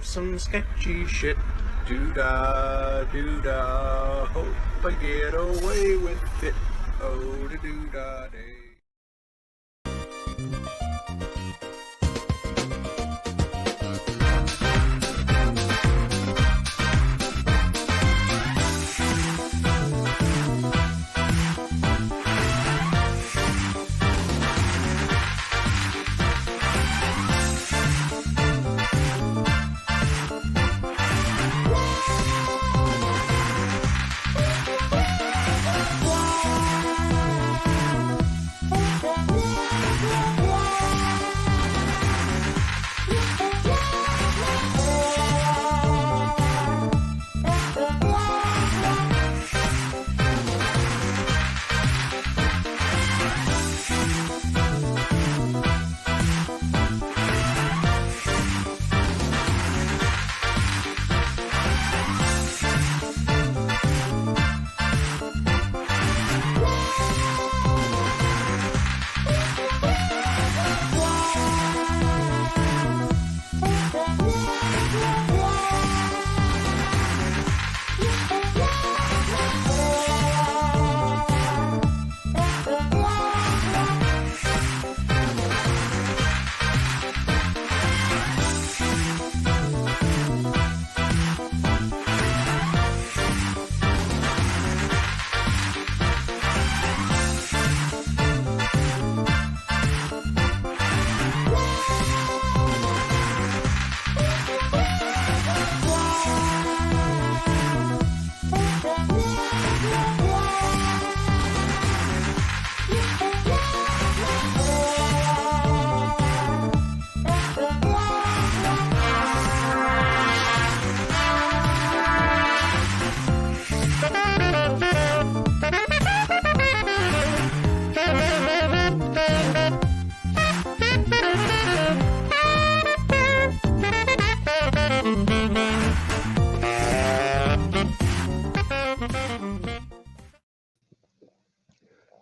some sketchy shit. Doo-dah, doo-dah, hope I get away with it. Oh, doo-dah, day.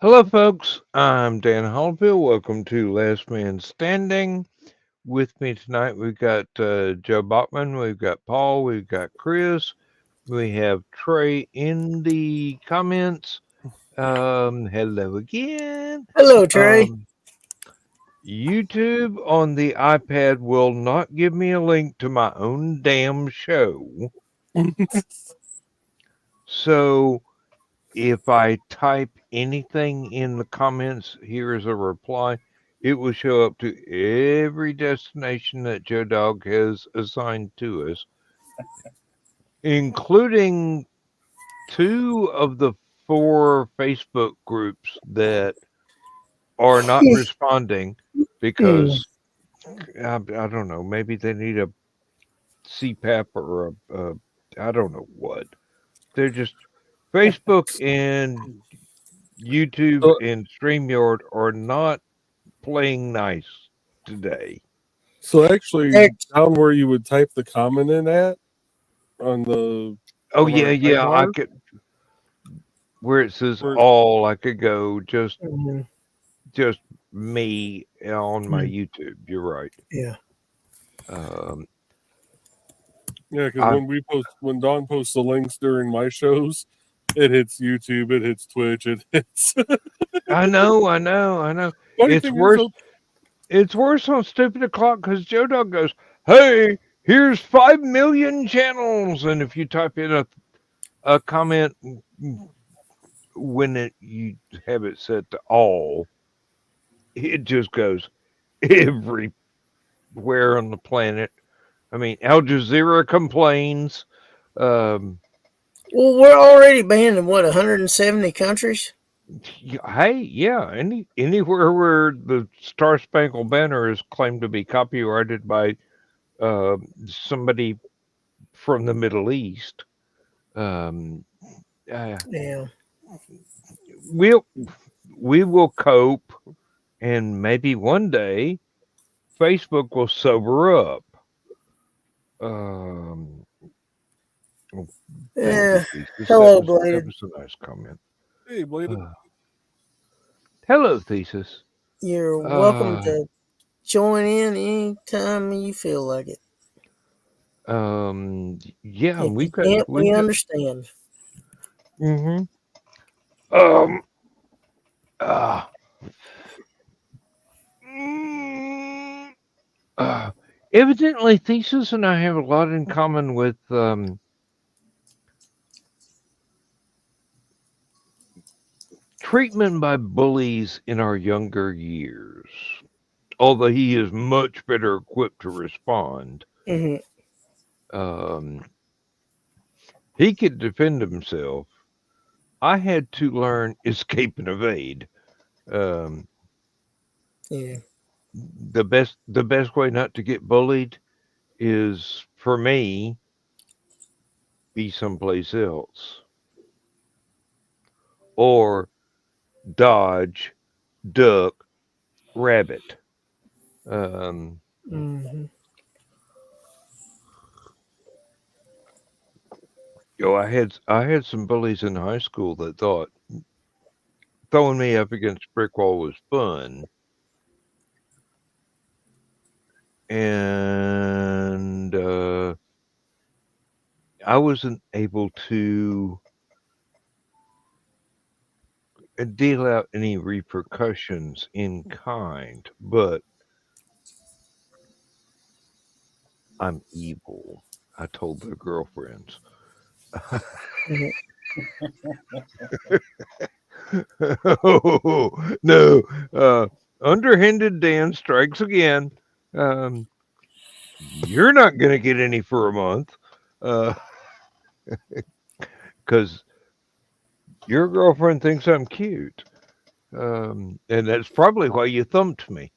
Hello, folks. I'm Dan Hollifield. Welcome to Last Man Standing. With me tonight, we've got Joe Bachman, we've got Paul, we've got Chris, we have Trey in the comments. Hello again. Hello, Trey. YouTube on the iPad will not give me a link to my own damn show. So if I type anything in the comments, here is a reply. It will show up to every destination that Joe Dog has assigned to us, including 2 of the 4 Facebook groups that are not responding because I don't know, maybe they need a CPAP or a I don't know what. They're just Facebook and YouTube and StreamYard are not playing nice today. So actually, down where you would type the comment in at on the I could where it says all, I could go just me on my YouTube. You're right. Yeah. Yeah, because when Dawn posts the links during my shows, it hits YouTube, it hits Twitch, it hits. I know. It's worse. It's worse on Stupid O'Clock because Joe Dog goes, "Hey, here's 5 million channels," and if you type in a comment when you have it set to all, it just goes everywhere on the planet. I mean, Al Jazeera complains. Well, we're already banned in 170 countries. Hey, yeah, anywhere where the Star Spangled Banner is claimed to be copyrighted by somebody from the Middle East. Yeah. We will cope, and maybe one day Facebook will sober up. Hello, Bladed. That was a nice comment. Hey, Bladed. Hello, Thesis. You're welcome to join in anytime you feel like it. Yeah, If we've you got can't, we understand. Mm-hmm. Um. Uh, mm, Evidently, Thesis and I have a lot in common with treatment by bullies in our younger years. Although he is much better equipped to respond, he could defend himself. I had to learn escape and evade. Um, Yeah. the best way not to get bullied is for me be someplace else or dodge, duck, rabbit. Um, I had some bullies in high school that thought throwing me up against a brick wall was fun, and I wasn't able to deal out any repercussions in kind, but I'm evil. I told their girlfriends. Oh, no. Underhanded Dan strikes again. You're not going to get any for a month because your girlfriend thinks I'm cute. And that's probably why you thumped me.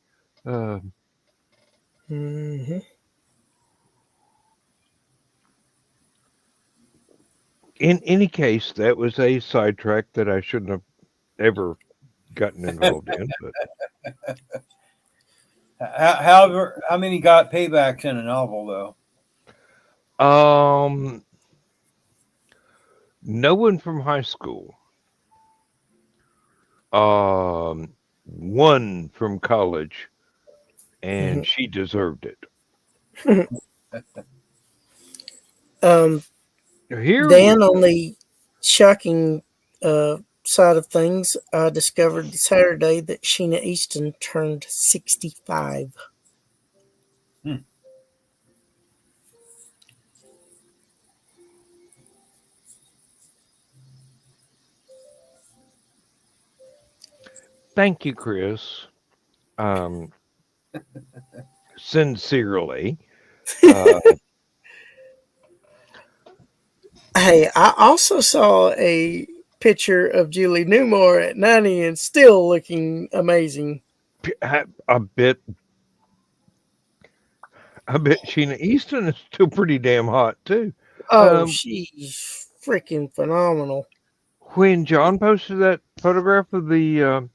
In any case, that was a sidetrack that I shouldn't have ever gotten involved in. But how many got paybacks in a novel though? No one from high school. One from college, and she deserved it. Dan, on the shocking side of things, I discovered Saturday that Sheena Easton turned 65. Thank you, Chris. Sincerely. Hey, I also saw a picture of Julie Newmar at 90 and still looking amazing. I bet Sheena Easton is still pretty damn hot too. Oh, she's freaking phenomenal. When John posted that photograph of the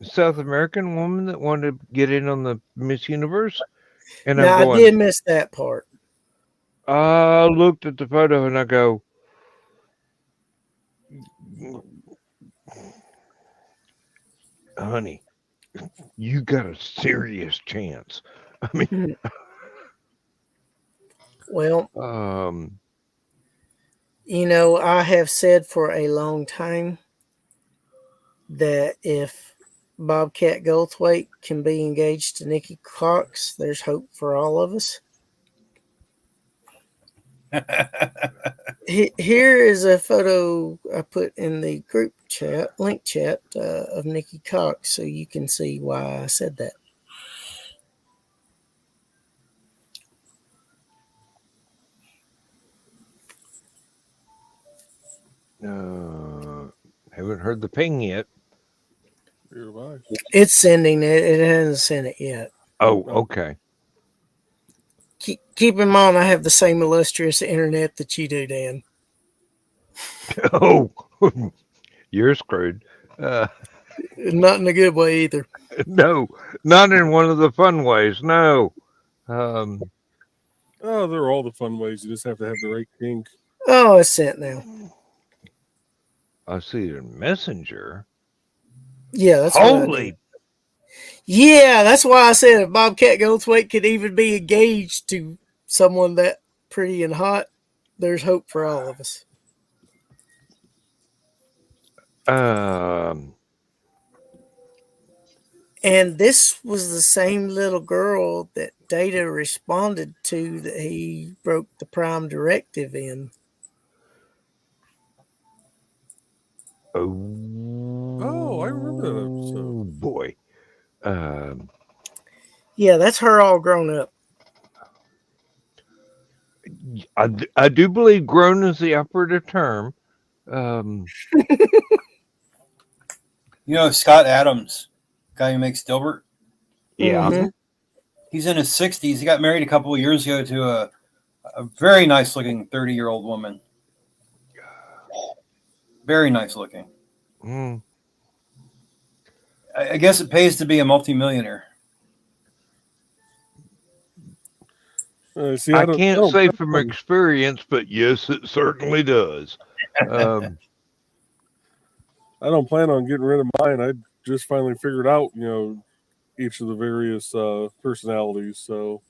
South American woman that wanted to get in on the Miss Universe, and now, I did miss that part. I looked at the photo and I go, honey, you got a serious chance. I mean, well, you know, I have said for a long time that if Bobcat Goldthwait can be engaged to Nikki Cox, there's hope for all of us. Here is a photo I put in the group chat, link chat, of Nikki Cox, so you can see why I said that. Haven't heard the ping yet. It's sending it. It hasn't sent it yet. Oh, okay. Keep in mind, I have the same illustrious internet that you do, Dan. Oh, you're screwed. Not in a good way either. No, not in one of the fun ways. No. Oh, they're all the fun ways. You just have to have the right kink. Oh, it's sent now. I see it in Messenger. Yeah, that's holy. Yeah, that's why I said if Bobcat Goldthwait could even be engaged to someone that pretty and hot, there's hope for all of us. And this was the same little girl that Data responded to that he broke the Prime Directive in. Oh, I remember that episode. Boy. Yeah, that's her all grown up. I do believe grown is the operative term. You know, Scott Adams, guy who makes Dilbert. Yeah. Mm-hmm. He's in his 60s. He got married a couple of years ago to a very nice looking 30-year-old woman. Very nice looking. Mm. I guess it pays to be a multimillionaire. I can't say from experience, but yes, it certainly does. I don't plan on getting rid of mine. I just finally figured out, each of the various personalities. So,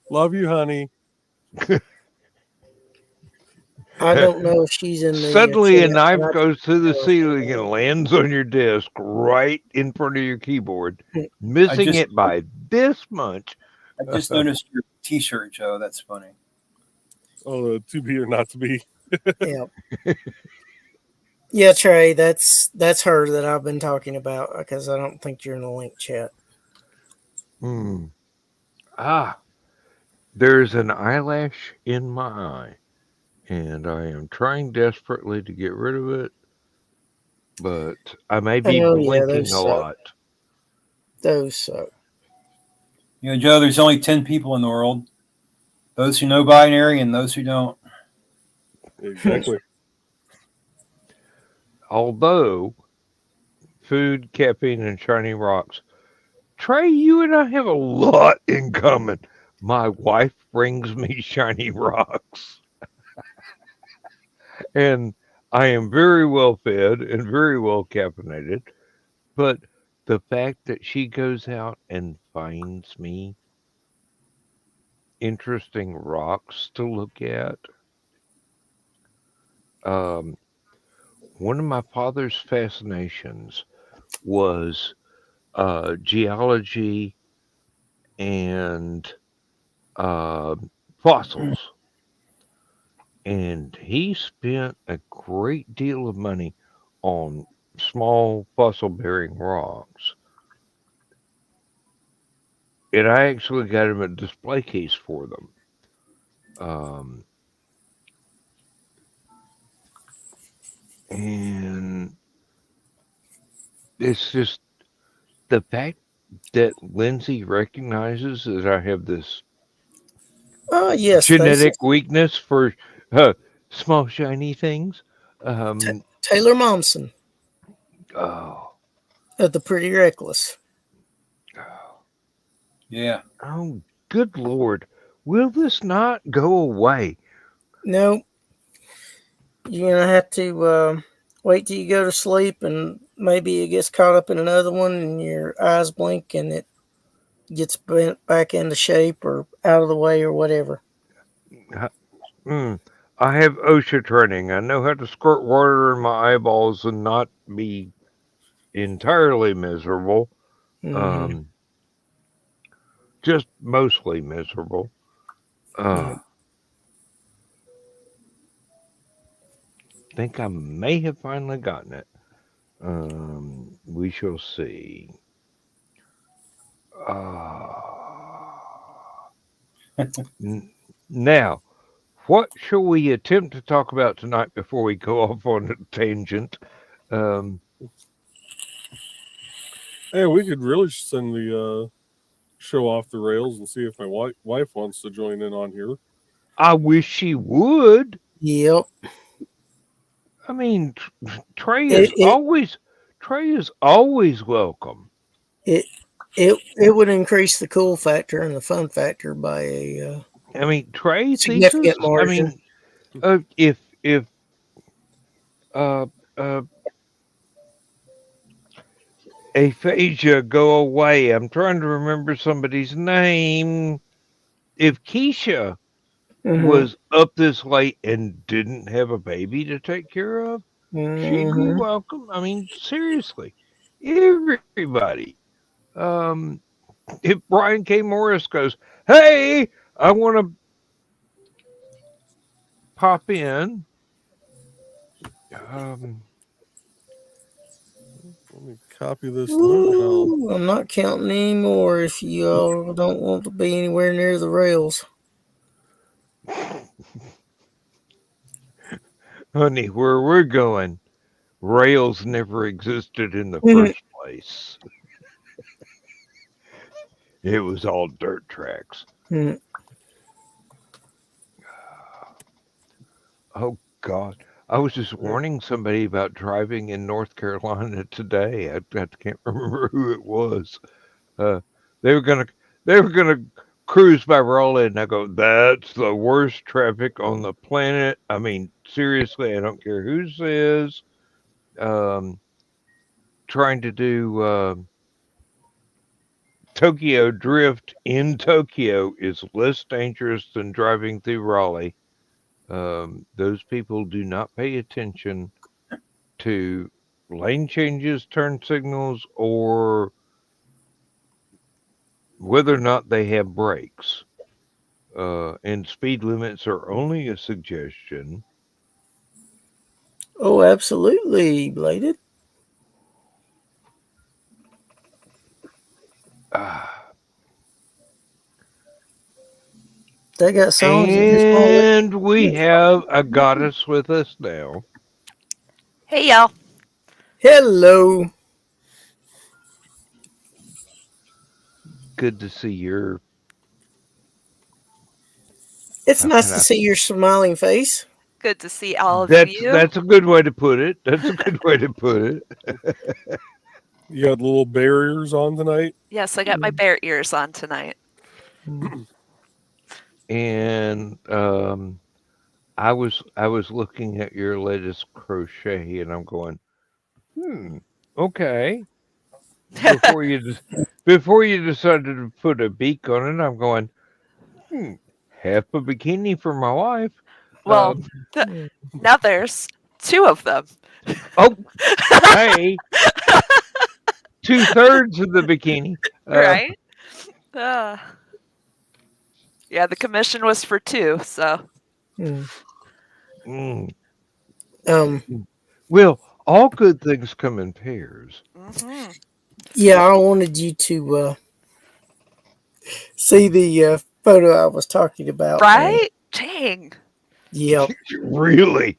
love you, honey. I don't know if she's in the. Suddenly, a knife goes through the ceiling and lands on your desk right in front of your keyboard, missing it by this much. I just noticed your T-shirt, Joe. That's funny. Oh, to be or not to be. Yeah. Yeah, Trey, that's her that I've been talking about because I don't think you're in the link chat. There's an eyelash in my eye, and I am trying desperately to get rid of it, but I may be blinking a lot. Those suck. Joe, there's only 10 people in the world. Those who know binary and those who don't. Exactly. Although, food, caffeine, and shiny rocks. Trey, you and I have a lot in common. My wife brings me shiny rocks. And I am very well fed and very well caffeinated. But the fact that she goes out and finds me interesting rocks to look at. One of my father's fascinations was geology and fossils. And he spent a great deal of money on small fossil-bearing rocks. And I actually got him a display case for them. And it's just the fact that Lindsay recognizes that I have this genetic weakness for small shiny things. Taylor Momsen. Oh. Of the Pretty Reckless. Yeah. Oh, good Lord. Will this not go away? No. You're going to have to wait till you go to sleep and maybe it gets caught up in another one and your eyes blink and it gets bent back into shape or out of the way or whatever. I have OSHA training. I know how to squirt water in my eyeballs and not be entirely miserable. Mm-hmm. Just mostly miserable. I think I may have finally gotten it. We shall see. Now, what shall we attempt to talk about tonight before we go off on a tangent? Hey, we could really send the show off the rails and see if my wife wants to join in on here. I wish she would. Yep. I mean, Trey is always welcome. It would increase the cool factor and the fun factor by a I mean, Trey significant margin. I mean, if Aphasia, go away. I'm trying to remember somebody's name. If Keisha was up this late and didn't have a baby to take care of, she'd be welcome. I mean, seriously, everybody. If Brian K. Morris goes, hey, I want to pop in. Let me copy this link. Ooh, I'm not counting anymore if you all don't want to be anywhere near the rails. Honey, where we're going, rails never existed in the first place. It was all dirt tracks. Oh, God. I was just warning somebody about driving in North Carolina today. I can't remember who it was. They were gonna cruise by Raleigh, and I go, that's the worst traffic on the planet. I mean, seriously, I don't care who says. Trying to do Tokyo Drift in Tokyo is less dangerous than driving through Raleigh. Those people do not pay attention to lane changes, turn signals, or whether or not they have brakes. And speed limits are only a suggestion. Oh, absolutely, Bladed. They got songs. And we have a goddess with us now. Hey, y'all. Hello. Good to see your. It's nice to see your smiling face. Good to see all of you. That's a good way to put it. That's a good way to put it. You got little bear ears on tonight? Yes, I got my bear ears on tonight. And I was looking at your latest crochet, and I'm going, okay. Before you decided to put a beak on it, I'm going, half a bikini for my wife. Well, now there's two of them. Oh, hey, 2/3 of the bikini, right? Yeah, the commission was for two, so. Well, all good things come in pairs. Yeah, I wanted you to see the photo I was talking about. Right? Dang. Yep. Really?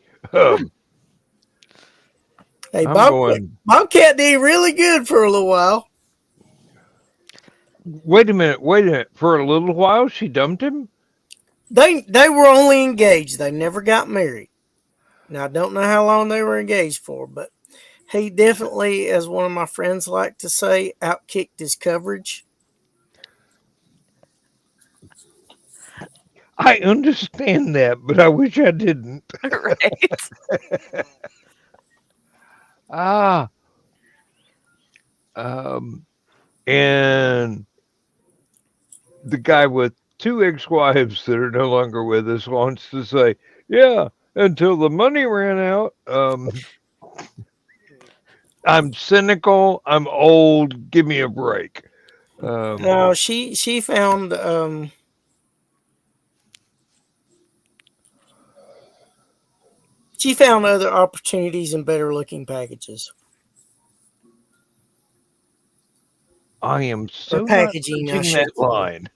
Hey, Bobcat did really good for a little while. Wait a minute. For a little while, she dumped him? They were only engaged. They never got married. Now, I don't know how long they were engaged for, but he definitely, as one of my friends like to say, outkicked his coverage. I understand that, but I wish I didn't. Right. And the guy with 2 ex-wives that are no longer with us wants to say, yeah, until the money ran out. I'm cynical. I'm old. Give me a break. No, she found she found other opportunities and better looking packages. I am so packaging not touching that line.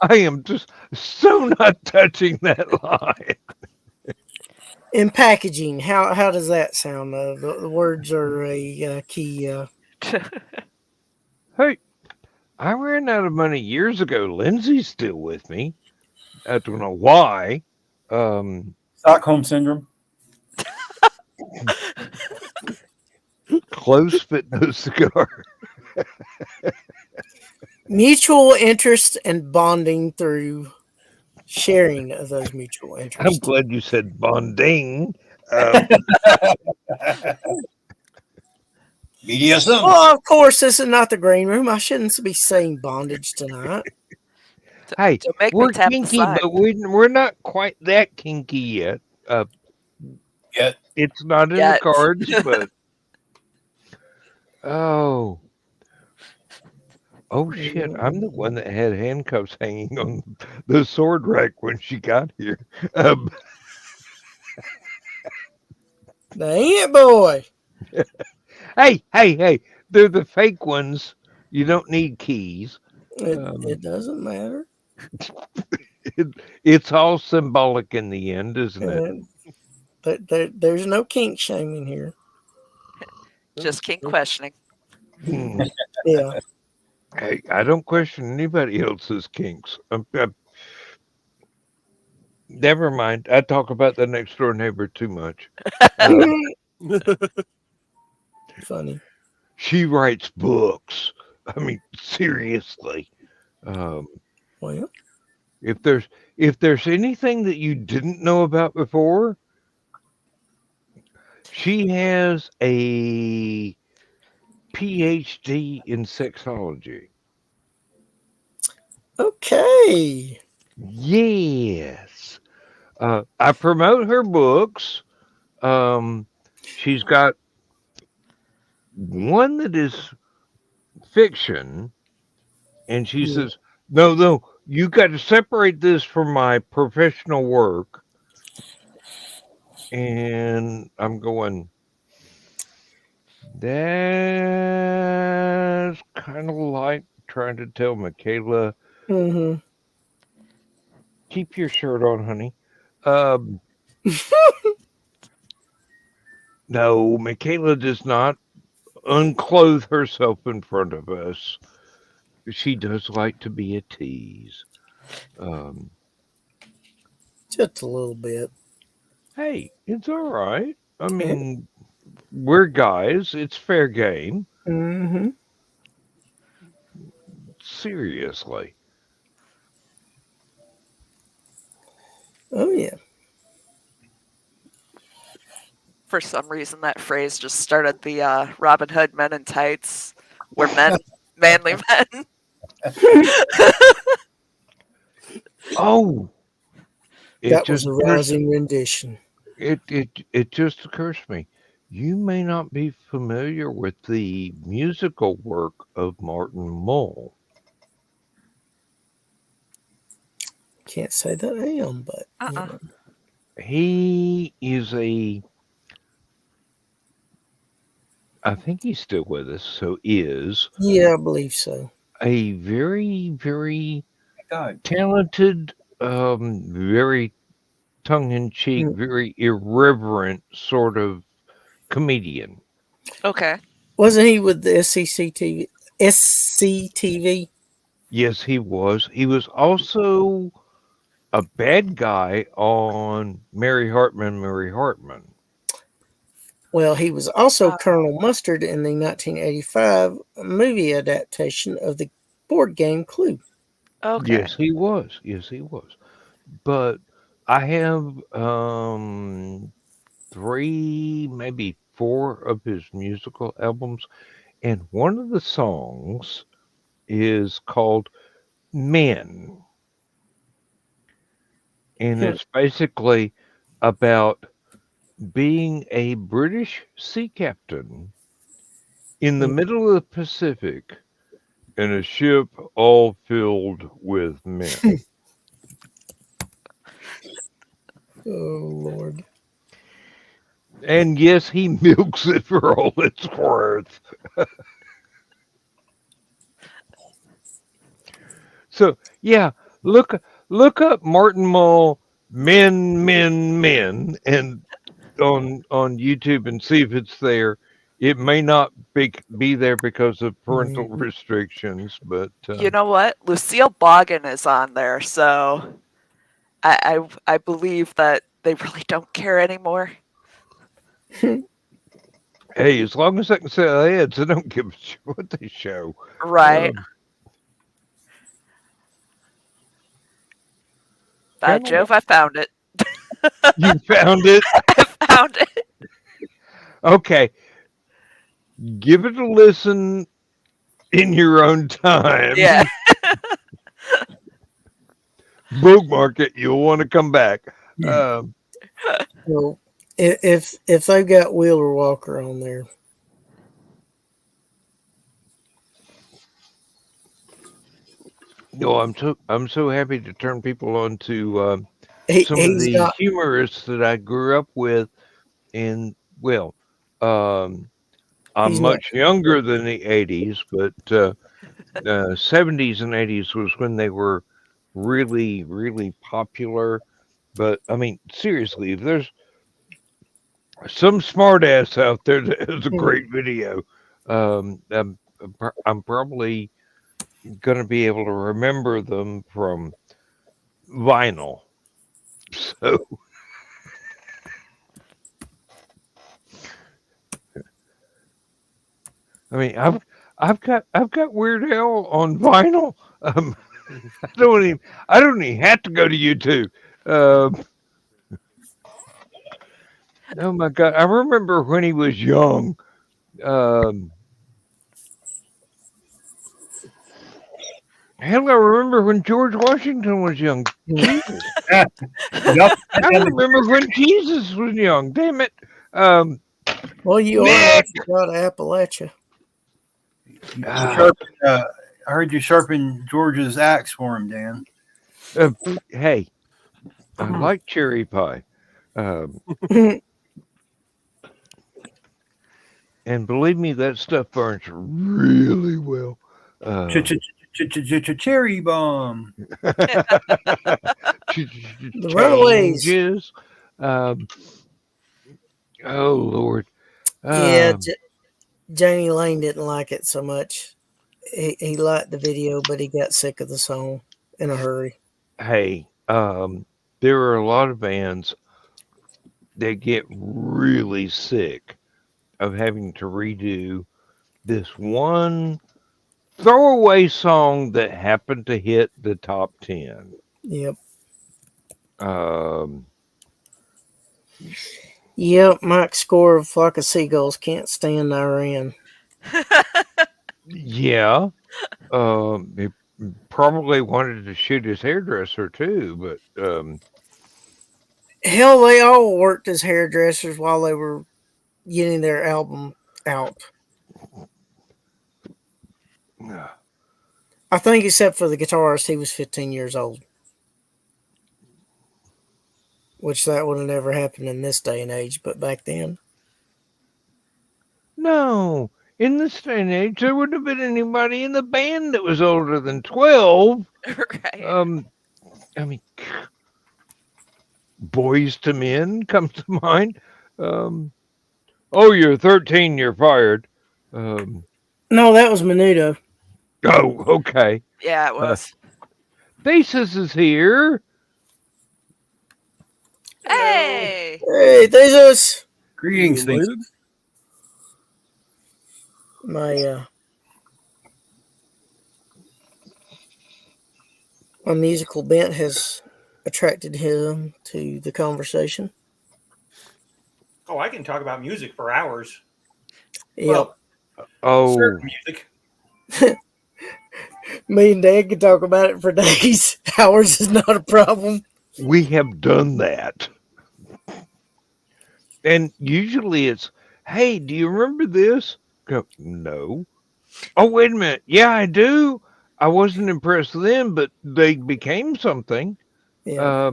I am just so not touching that line. In packaging, how does that sound? The words are a key. Hey, I ran out of money years ago. Lindsay's still with me. I don't know why. Stockholm syndrome. Close fit no cigar. Mutual interest and bonding through sharing of those mutual interests. I'm glad you said bonding. BDSM. Well, of course, this is not the green room. I shouldn't be saying bondage tonight. Hey, Don't make me we're tap the kinky, sign. but we're not quite that kinky yet. Yet. It's not in the Yet. cards, but oh shit! I'm the one that had handcuffs hanging on the sword rack when she got here. Um, Dang it, boy. hey! They're the fake ones. You don't need keys. It doesn't matter. It's all symbolic in the end, isn't it? There's no kink shaming here. Just keep questioning. Yeah. Hey, I don't question anybody else's kinks. Never mind. I talk about the next door neighbor too much. Funny. She writes books. I mean, seriously. Well, If there's anything that you didn't know about before, she has a PhD in sexology. okay. Yes. I promote her books. She's got one that is fiction, and she says, no, you got to separate this from my professional work. And I'm going, that's kind of like trying to tell Michaela, keep your shirt on, honey. No, Michaela does not unclothe herself in front of us. She does like to be a tease. Just a little bit. Hey, it's all right. I mean, we're guys. It's fair game. Mm-hmm. Seriously. Oh, yeah. For some reason, that phrase just started the Robin Hood Men in Tights. We're men, manly men. Oh, That was a rousing rendition. It just occurs to me. You may not be familiar with the musical work of Martin Mull. Can't say that I am, but you know. He is I think he's still with us, so Yeah, I believe so. a very, very talented, very tongue-in-cheek, very irreverent sort of comedian. Okay. Wasn't he with the SCTV? Yes, he was. He was also a bad guy on Mary Hartman. Well, he was also Colonel Mustard in the 1985 movie adaptation of the board game Clue. Okay. Yes, he was. But I have 3, maybe 4 of his musical albums, and one of the songs is called Men. And it's basically about being a British sea captain in the middle of the Pacific in a ship all filled with men. Oh, Lord. And yes, he milks it for all it's worth. So, yeah, look up Martin Mull men, and on YouTube and see if it's there. It may not be there because of parental restrictions, but you know what? Lucille Boggin is on there, so I believe that they really don't care anymore. Hey, as long as I can sell ads, I don't give a shit what they show. Right. By Jove, I found it. You found it? I found it. Okay. give it a listen in your own time. Yeah. Bookmark it. You'll want to come back. Well, if they've got Wheeler Walker on there, No, I'm so happy to turn people on to some of he's the not. humorists that I grew up with. And well, I'm He's not. much younger than the '80s, but '70s and '80s was when they were really, really popular. But I mean, seriously, if there's some smartass out there that has a great video, I'm probably going to be able to remember them from vinyl. So, I mean, I've got Weird Al on vinyl. I don't even have to go to YouTube. Oh my God, I remember when he was young. Hell, I remember when George Washington was young. Jesus. Yep. I remember when Jesus was young. Damn it. Well, you are Nick! out of Appalachia. I heard you sharpen George's axe for him, Dan. Hey, I like cherry pie. And believe me, that stuff burns really well. Cherry bomb. The Runaways. Changes. Oh Lord. Yeah, Janie Lane didn't like it so much. He liked the video, but he got sick of the song in a hurry. Hey, there are a lot of bands that get really sick of having to redo this one throwaway song that happened to hit the top 10. Yep. Yep, Mike Score of Flock of Seagulls can't stand Iran. Yeah. He probably wanted to shoot his hairdresser too, but hell, they all worked as hairdressers while they were getting their album out. I think, except for the guitarist, he was 15 years old. Which that would have never happened in this day and age, but back then. No, in this day and age, there wouldn't have been anybody in the band that was older than 12. Right. I mean, Boys to Men comes to mind. Oh, you're 13, you're fired. No, that was Menudo. Oh, okay. Yeah, it was. Thesis is here. Hey! Hey, Thesis! Greetings, things. My musical bent has attracted him to the conversation. Oh, I can talk about music for hours. Yep. Oh, Certain music. Me and Dad can talk about it for days. Hours is not a problem. we have done that. And usually it's, hey, do you remember this? Go, no. Oh, wait a minute. Yeah, I do. I wasn't impressed then, but they became something. Yeah.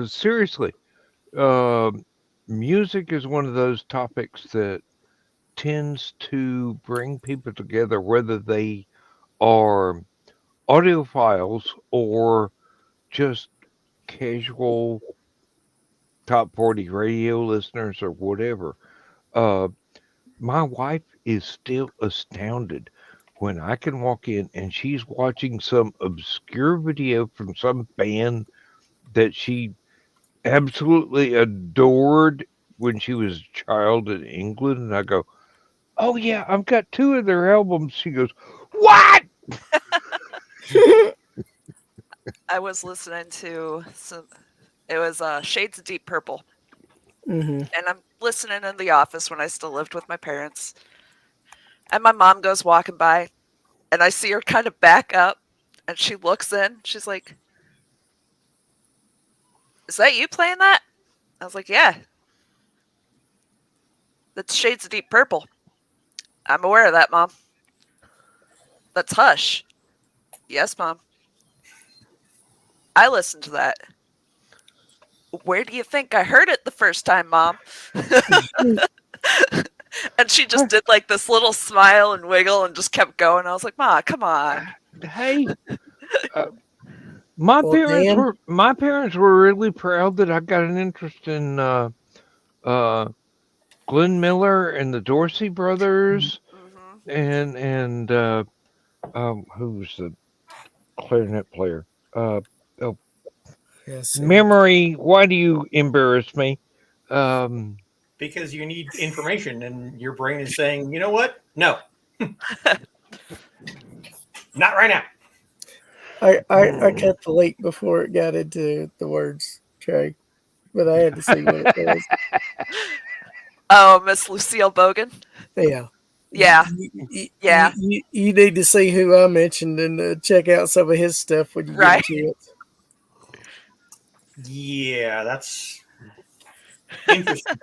Seriously. Music is one of those topics that tends to bring people together, whether they are audiophiles or just casual top 40 radio listeners or whatever. My wife is still astounded when I can walk in and she's watching some obscure video from some band that she absolutely adored when she was a child in England. And I go, oh, yeah, I've got 2 of their albums. She goes, what? I was listening to it was Shades of Deep Purple. Mm-hmm. And I'm listening in the office when I still lived with my parents. And my mom goes walking by, and I see her kind of back up, and she looks in. She's like, "Is that you playing that?" I was like, "Yeah. That's Shades of Deep Purple." "I'm aware of that, Mom." "That's Hush." "Yes, Mom. I listened to that." "Where do you think I heard it the first time, Mom?" And she just did like this little smile and wiggle and just kept going. I was like, "Ma, come on." Hey, my parents were really proud that I got an interest in Glenn Miller and the Dorsey brothers, and who's the clarinet player? Memory. Why do you embarrass me? Because you need information, and your brain is saying, "You know what? No, not right now." I cut the link before it got into the words, Trey, but I had to see what it was. Oh, Miss Lucille Bogan? Yeah. Yeah. Yeah. You need to see who I mentioned and check out some of his stuff when you get a chance. Yeah, that's interesting.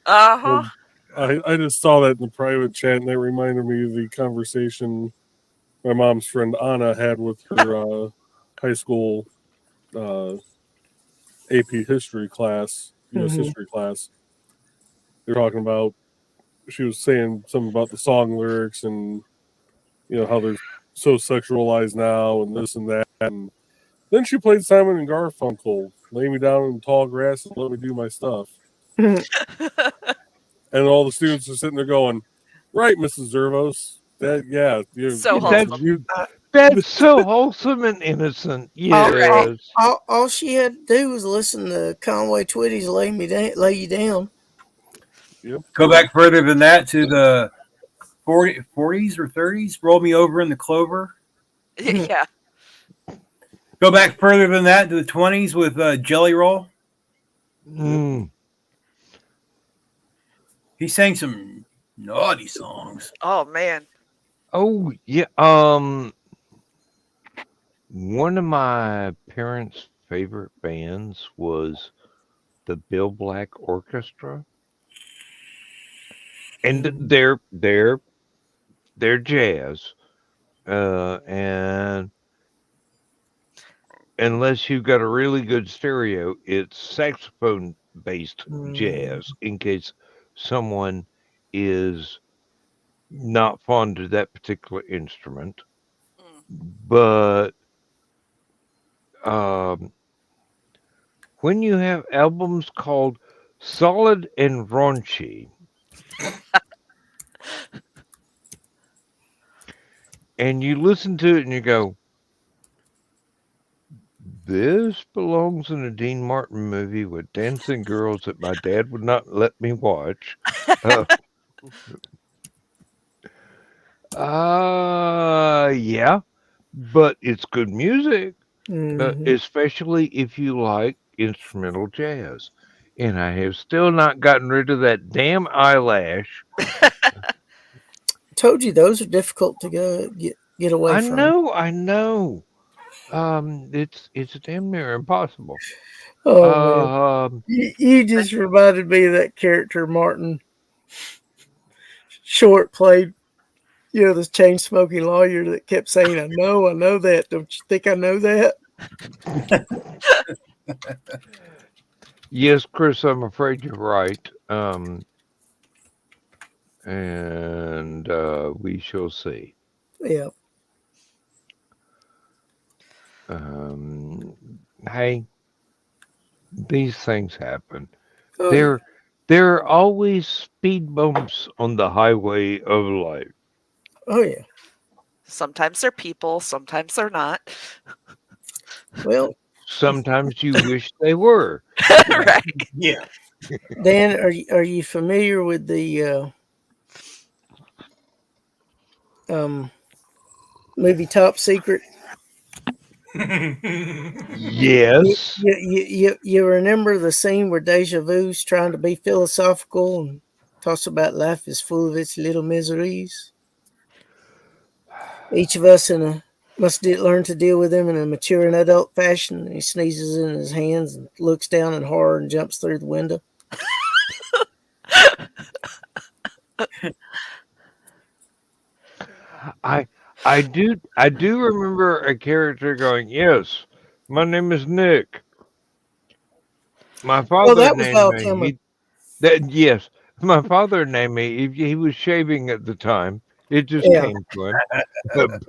Uh-huh. I just saw that in the private chat, and that reminded me of the conversation my mom's friend Anna had with her high school AP history class, U.S. history class. They're talking about, she was saying something about the song lyrics and, you know, how they're so sexualized now and this and that. And then she played Simon and Garfunkel, "Lay Me Down in the Tall Grass and Let Me Do My Stuff." And all the students are sitting there going, "Right, Mrs. Zervos. That, yeah. So wholesome. That's so wholesome and innocent. Yes. All she had to do was listen to Conway Twitty's Lay You Down. Yep. Go back further than that to the 40s or 30s. Roll Me Over in the Clover. Yeah. Go back further than that to the 20s with Jelly Roll. He sang some naughty songs. Oh man. Oh yeah. One of my parents' favorite bands was the Bill Black Orchestra, and they're jazz, and unless you've got a really good stereo, it's saxophone based jazz. In case someone is not fond of that particular instrument, but when you have albums called Solid and Raunchy, and you listen to it and you go, this belongs in a Dean Martin movie with dancing girls that my dad would not let me watch. Yeah, but it's good music, especially if you like instrumental jazz. And I have still not gotten rid of that damn eyelash. Told you those are difficult to get away from. I know. It's damn near impossible. Oh man, you just reminded me of that character Martin Short played. You know, this chain smoking lawyer that kept saying, I know that. Don't you think I know that?" Yes, Chris, I'm afraid you're right. And we shall see. Yeah. Hey, these things happen. There are always speed bumps on the highway of life. Oh yeah. Sometimes they're people, sometimes they're not. Well, sometimes you wish they were. Right. Yeah. Dan, are you familiar with the movie Top Secret? Yes. You remember the scene where Deja Vu's trying to be philosophical and talks about life is full of its little miseries? Each of us must learn to deal with them in a mature and adult fashion. He sneezes in his hands and looks down in horror and jumps through the window. I I do remember a character going, "Yes, my name is Nick. My Well, father that was named all me." coming. That yes, my father named me. He was shaving at the time. It just Yeah, came to him.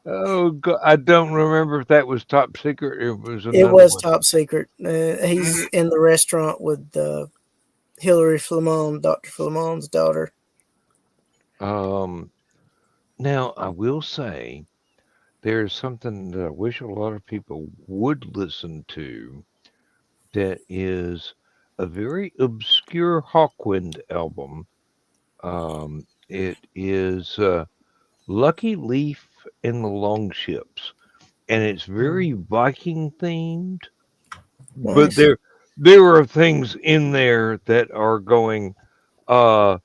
Oh God, I don't remember if that was top secret. It was it another was one. top secret. He's in the restaurant with Hillary Flamon, Dr. Flamon's daughter. Um, Now I will say there's something that I wish a lot of people would listen to. That is a very obscure Hawkwind album. It is Lucky Leaf and the Longships, and it's very Viking themed. But Nice. there are things in there that are going, uh,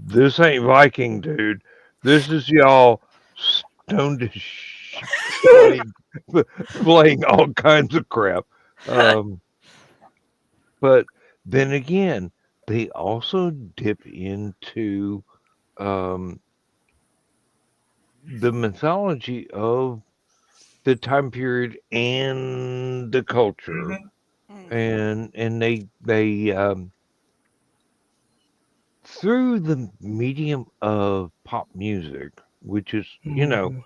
this ain't Viking, dude. This is y'all stoned as playing, playing all kinds of crap. Um, but then again, they also dip into um, the mythology of the time period and the culture, Mm. and they through the medium of pop music, which is Mhm.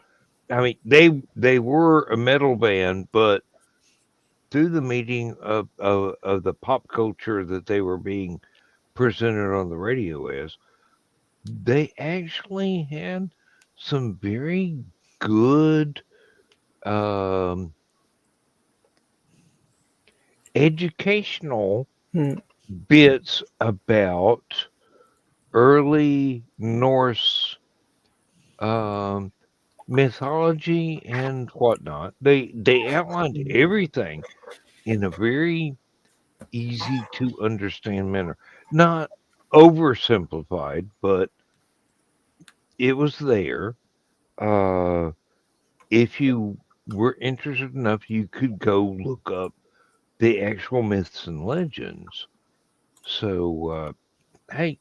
I mean they were a metal band, but through the medium of the pop culture that they were being presented on the radio as, they actually had some very good um, educational Hmm. bits about early Norse um, mythology and whatnot. They outlined everything in a very easy to understand manner. Not oversimplified, but it was there. Uh, if you were interested enough, you could go look up the actual myths and legends. So, hey,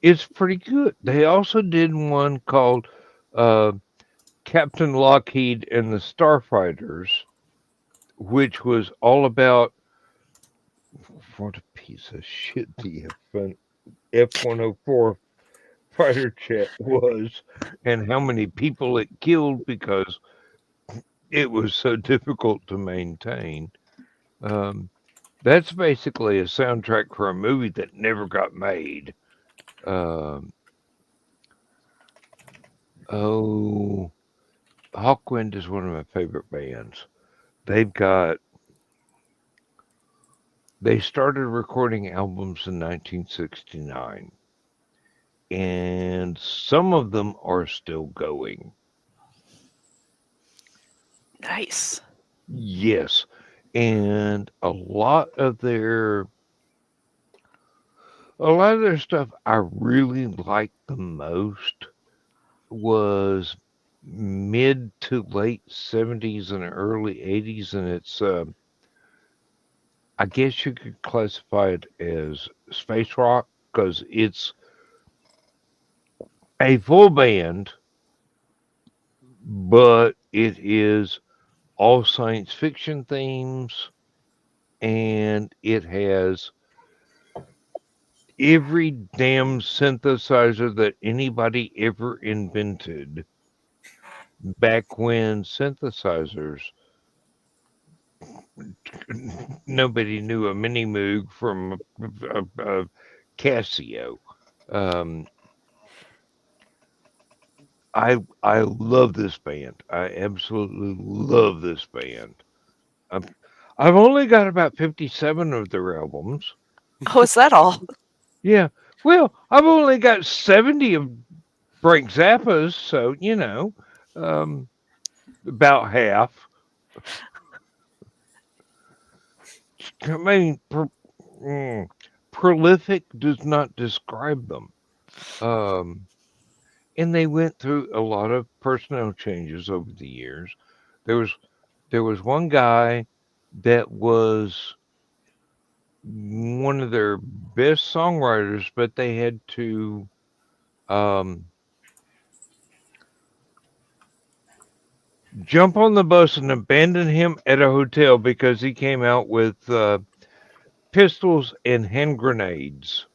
it's pretty good. They also did one called uh, Captain Lockheed and the Starfighters, which was all about what a piece of shit the F-104 fighter jet was, and how many people it killed because it was so difficult to maintain. Um, that's basically a soundtrack for a movie that never got made. Um, oh, Hawkwind is one of my favorite bands. They've got they started recording albums in 1969, and some of them are still going. Nice. Yes, and a lot of their stuff I really liked the most was mid to late 70s and early 80s, and it's I guess you could classify it as space rock because it's a full band, but it is all science fiction themes, and it has every damn synthesizer that anybody ever invented back when synthesizers nobody knew a mini moog from a Casio. Um, I love this band. I absolutely love this band. I've, I've only got about 57 of their albums. Oh, is that all? Yeah. Well, I've only got 70 of Frank Zappa's, so about half. I mean, prolific does not describe them. And they went through a lot of personnel changes over the years. There was one guy that was one of their best songwriters, but they had to jump on the bus and abandon him at a hotel because he came out with pistols and hand grenades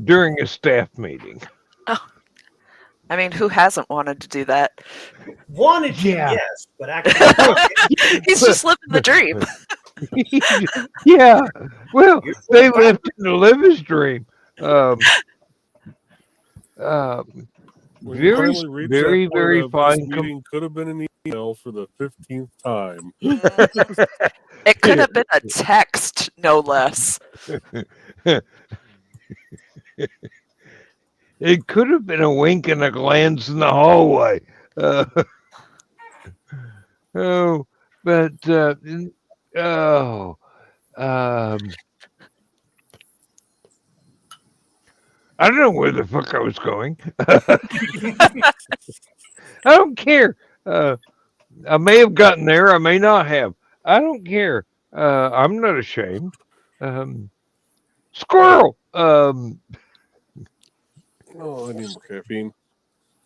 during a staff meeting. I mean, who hasn't wanted to do that? Wanted to, Yeah. yes, but actually, He's just living the dream. Yeah. Well, they left him to live his dream. When you Very, finally reach very, that point very of fine. this meeting could have been an email for the 15th time. It could have been a text, no less. It could have been a wink and a glance in the hallway. I don't know where the fuck I was going. I don't care. I may have gotten there. I may not have. I don't care. I'm not ashamed. Squirrel. Oh, I need more caffeine.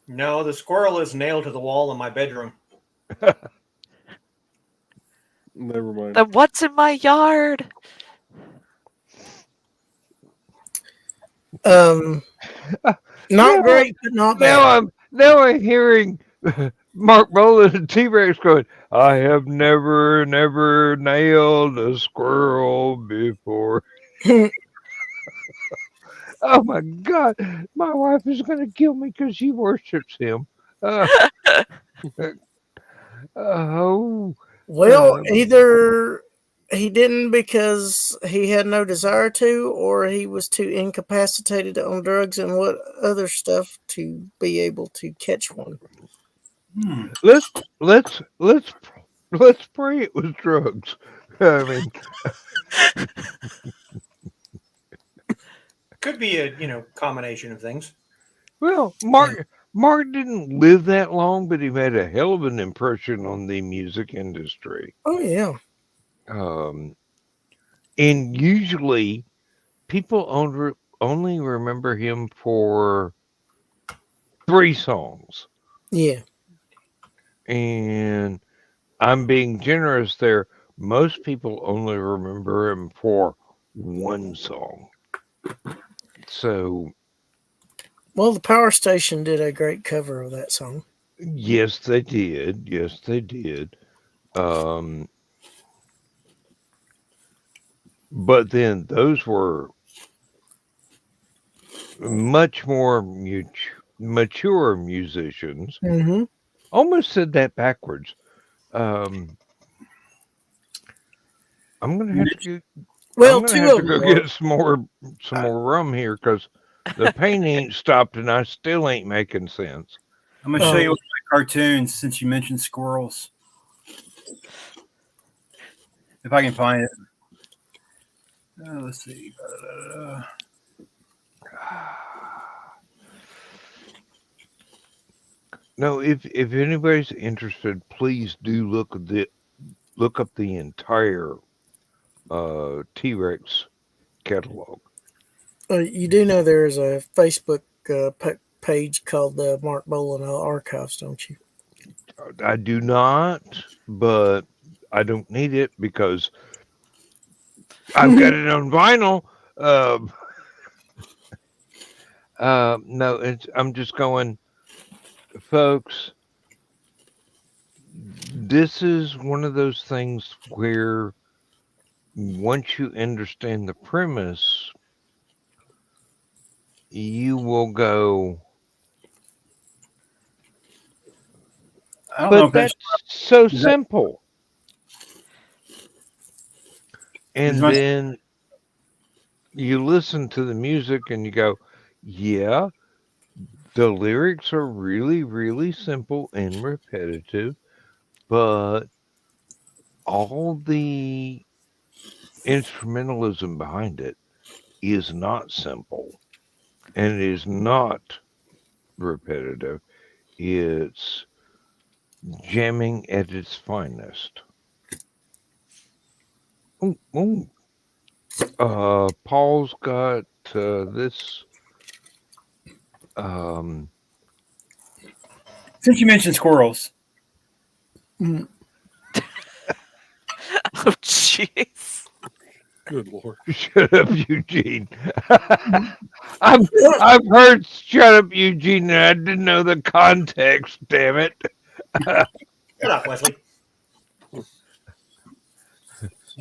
no, the squirrel is nailed to the wall in my bedroom. Never mind. Then what's in my yard? Not great, but not bad. Now I'm hearing Mark Bolan and T-Rex going, I have never nailed a squirrel before. Oh my God, my wife is going to kill me because she worships him. Well, either he didn't because he had no desire to, or he was too incapacitated on drugs and what other stuff to be able to catch one. Let's pray it was drugs. I mean, Could be a combination of things. well, Mark didn't live that long, but he made a hell of an impression on the music industry. Oh yeah. And usually people only remember him for 3 songs. Yeah. And I'm being generous there. Most people only remember him for 1 song. So, Well, the Power Station did a great cover of that song. yes, they did. Yes, they did. But then those were much more mature musicians. Mm-hmm. Almost said that backwards. I'm gonna have to go get some more rum here because the pain ain't stopped and I still ain't making sense. I'm going to show you one of my cartoons since you mentioned squirrels. If I can find it. Let's see. No, if anybody's interested, please do look up the entire T-Rex catalog. You do know there's a Facebook page called the Mark Bolan Archives, don't you? I do not, but I don't need it because I've got it on vinyl. No, I'm just going, folks. This is one of those things where once you understand the premise, you will go, I don't know but if that's so simple. And then you listen to the music and you go, yeah, The lyrics are really, really simple and repetitive, but all the instrumentalism behind it is not simple and it is not repetitive. It's jamming at its finest. Ooh, ooh. Paul's got this. Um, Since you mentioned squirrels, Mm. Oh, jeez. Good lord. Shut up, Eugene. I've heard "Shut up, Eugene," and I didn't know the context. Damn it! Shut up, Wesley.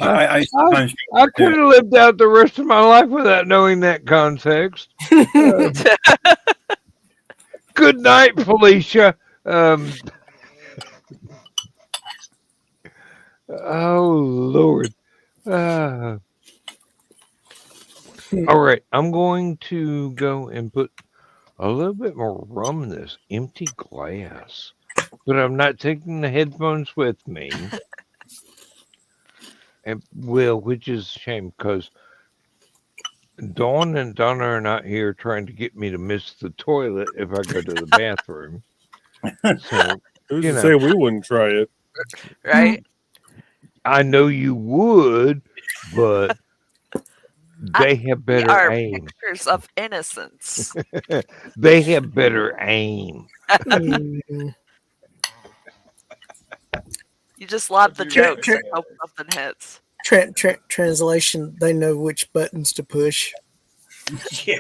I sometimes I could have lived out the rest of my life without knowing that context. Good night, Felicia. Oh Lord. Uh, all right, I'm going to go and put a little bit more rum in this empty glass, but I'm not taking the headphones with me. And which is a shame because Dawn and Donna are not here trying to get me to miss the toilet if I go to the bathroom. So, Who's you to know, say we wouldn't try it? Right? I know you would, but they have We better are aim. pictures of innocence. They have better aim. Mm. You just lob the Tra- jokes tra- and hope something hits. Translation, they know which buttons to push. Yeah.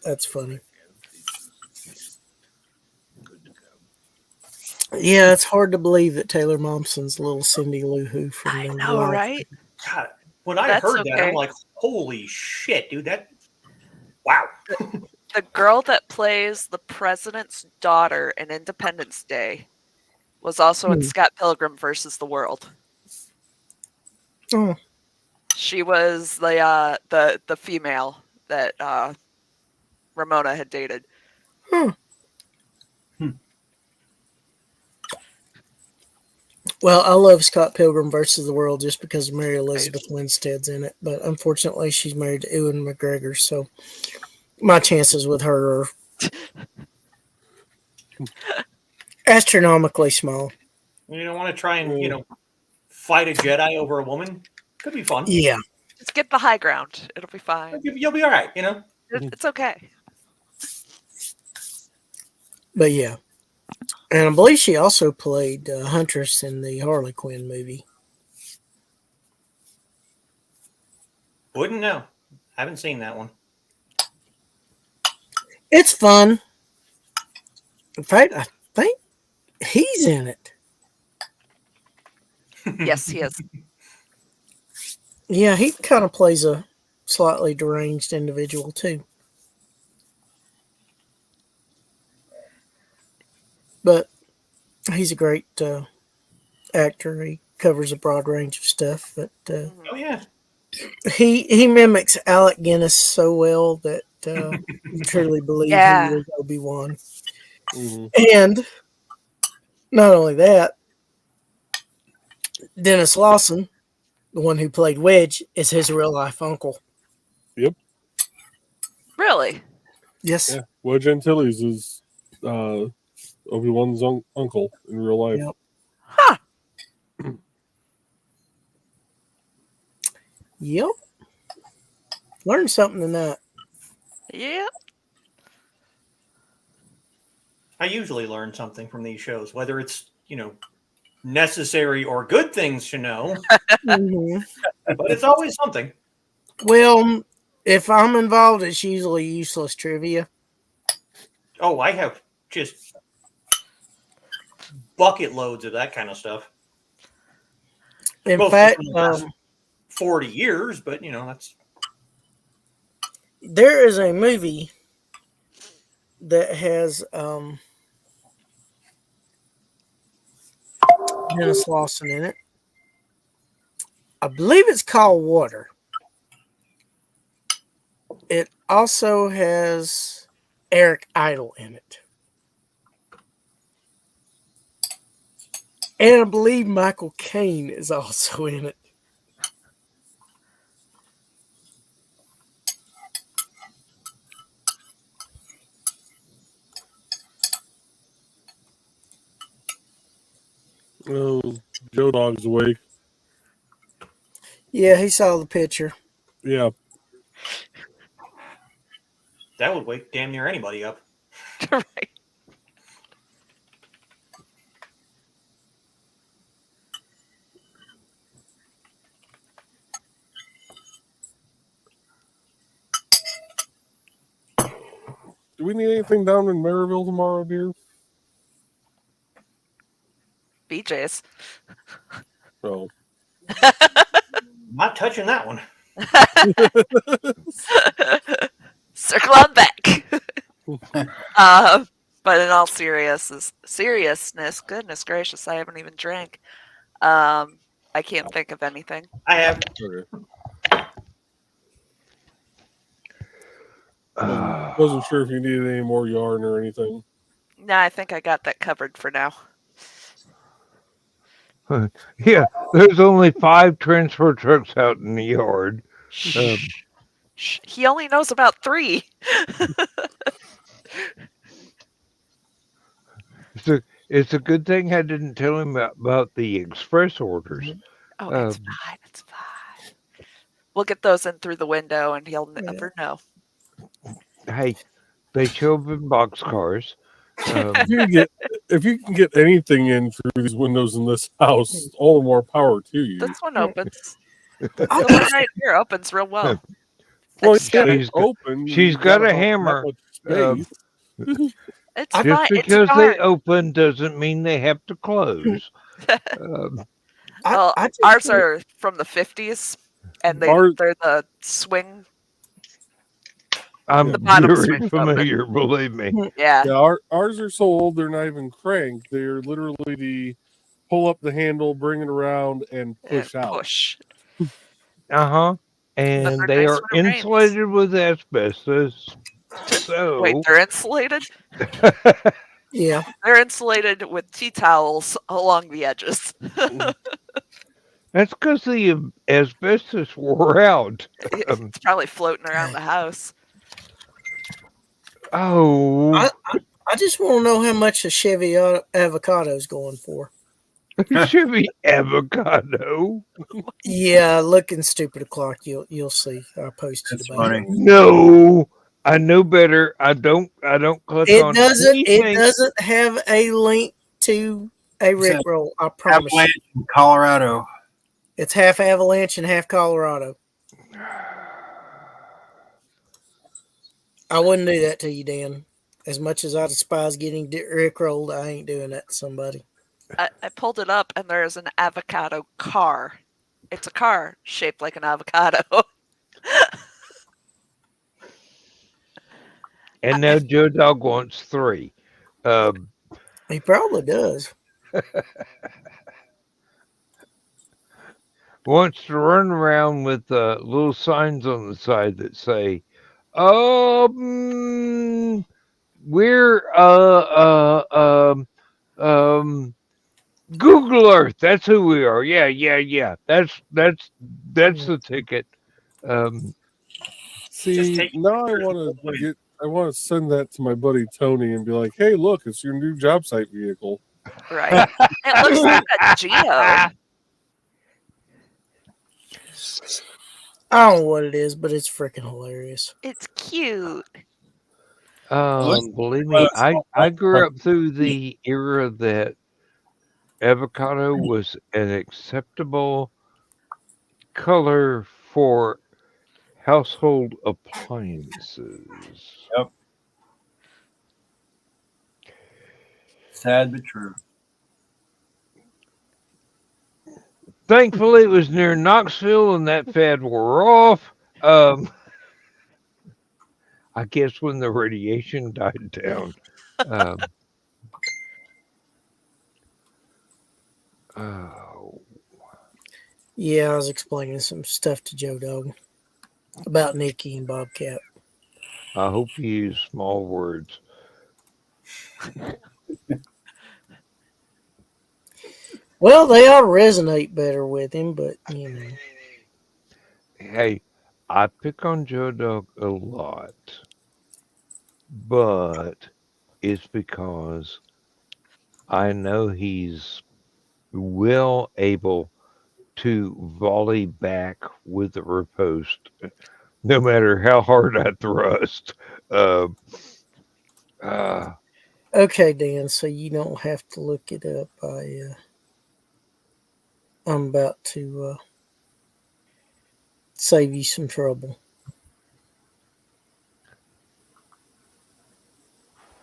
That's funny. Yeah, it's hard to believe that Taylor Momsen's little Cindy Lou Who from I the know, Wild. right? God, when I That's heard that, I'm okay. like, holy shit, dude. Wow. The girl that plays the president's daughter in Independence Day was also in Hmm. Scott Pilgrim versus the World. Oh, She was the female that Ramona had dated. huh. Well, I love Scott Pilgrim versus the World just because Mary Elizabeth Winstead's in it, but unfortunately, she's married to Ewan McGregor, so my chances with her are astronomically small. You don't want to try and, fight a Jedi over a woman? Could be fun. Yeah, Just get the high ground. It'll be fine. You'll be all right, It's okay. but yeah. And I believe she also played Huntress in the Harley Quinn movie. Wouldn't know. Haven't seen that one. It's fun. In fact, I think he's in it. Yes, he is. Yeah, he kind of plays a slightly deranged individual too. But he's a great actor. He covers a broad range of stuff. But Oh, yeah. he mimics Alec Guinness so well that you truly believe Yeah. he was Obi-Wan. Mhm. And not only that, Dennis Lawson, the one who played Wedge, is his real life uncle. Really? Yes. Yeah. Wedge Antilles is Obi-Wan's uncle in real life. Yep. Huh. Yep. Learned something tonight. Yeah. I usually learn something from these shows, whether it's, necessary or good things to know, Mhm. but it's always something. Well, if I'm involved, it's usually useless trivia. Oh, I have just bucket loads of that kind of stuff. In Mostly fact, from the last 40 years, but, that's... there is a movie that has Dennis Lawson in it. I believe it's called Water. It also has Eric Idle in it. And I believe Michael Caine is also in it. Oh, Joe Dog's awake. Yeah, he saw the picture. Yeah. That would wake damn near anybody up. Right. Do we need anything down in Maryville tomorrow, dear? BJ's. Oh. Not touching that one. Circle on back. But in all seriousness, goodness gracious, I haven't even drank. I can't think of anything. I have. Okay. Wasn't sure if you needed any more yarn or anything. No, I think I got that covered for now. Yeah, there's only 5 transfer trucks out in the yard. Shh. He only knows about 3. It's a good thing I didn't tell him about the express orders. Oh, it's fine. It's fine. We'll get those in through the window, and he'll never know. Hey, they show up in boxcars. If you can get anything in through these windows in this house, all the more power to you. This one opens. The one right here opens real well. Well, Just gotta- she's got a hammer. It's Just fine. because it's they open doesn't mean they have to close. Well, ours are from the 50s, and they're the swing. I'm the bottom very swing familiar, believe me. Yeah. Ours are so old they're not even cranked. They're literally the pull up the handle, bring it around, and push out. Push. And they're they nice are when it rains. insulated with asbestos. So Wait, they're insulated? Yeah. They're insulated with tea towels along the edges. That's because the asbestos wore out. It's probably floating around the house. Oh, I just want to know how much a Chevy avocado's going for. Chevy avocado. Yeah, looking stupid o'clock. You'll see. I posted That's about funny. it. No, I know better. I don't click on anything. It doesn't have a link to a Rickroll. I promise you. Avalanche in Colorado. It's half Avalanche and half Colorado. I wouldn't do that to you, Dan. As much as I despise getting Rickrolled, I ain't doing that to somebody. I pulled it up, and there's an avocado car. It's a car shaped like an avocado. And now Joe Dog wants 3. He probably does. Wants to run around with little signs on the side that say, we're Google Earth. That's who we are. Yeah. That's the ticket. See, now I want to send that to my buddy Tony and be like, "Hey, look, it's your new job site vehicle." Right. It looks like a Geo. I don't know what it is, but it's freaking hilarious. It's cute. Believe me, I grew up through the era that avocado was an acceptable color for household appliances. Yep. Sad but true. Thankfully, it was near Knoxville, and that fad wore off. I guess when the radiation died down. Yeah, I was explaining some stuff to Joe Dog about Nikki and Bobcat. I hope you use small words. Well, they ought to resonate better with him, but you know. Hey, I pick on Joe Dog a lot, but it's because I know he's well able to volley back with a riposte, no matter how hard I thrust. Uh, uh, Okay, Dan, so you don't have to look it up. I'm about to save you some trouble.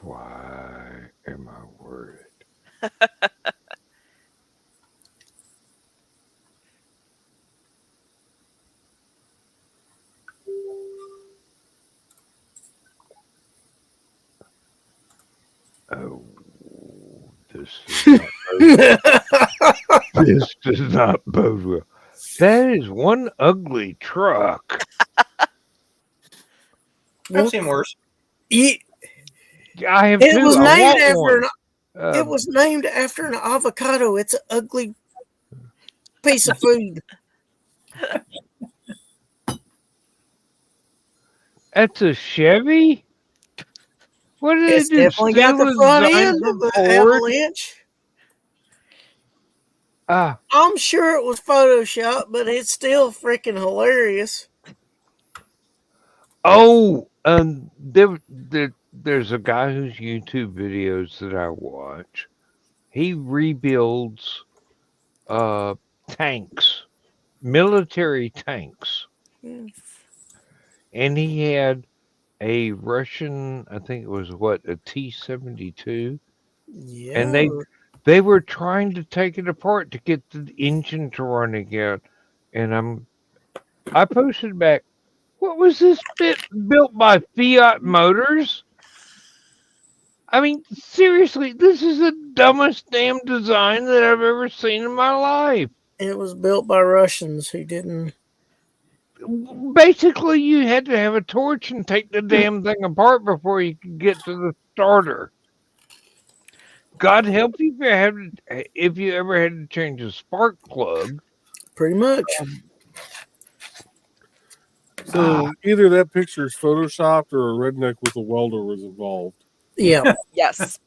why am I worried? Oh, this does not bode, this does not bode well. That is one ugly truck. I've seen worse. It, I have it two. was I named want after one. it was named after an avocado. It's an ugly piece of food. That's a Chevy? What did It's they do? definitely got Steal the a front design end from of an Ford? avalanche. Ah, I'm sure it was Photoshop, but it's still freaking hilarious. oh, there's a guy whose YouTube videos that I watch. He rebuilds tanks, military tanks, and he had a Russian, I think it was what, a T-72, and Yeah. they were trying to take it apart to get the engine to run again, and I posted back, what was this bit built by Fiat Motors? I mean, seriously, this is the dumbest damn design that I've ever seen in my life. It was built by Russians who didn't. Basically, you had to have a torch and take the damn thing apart before you could get to the starter. God help you if you ever had to change a spark plug. Pretty much. So either that picture is photoshopped or a redneck with a welder was involved. Yeah. Yes.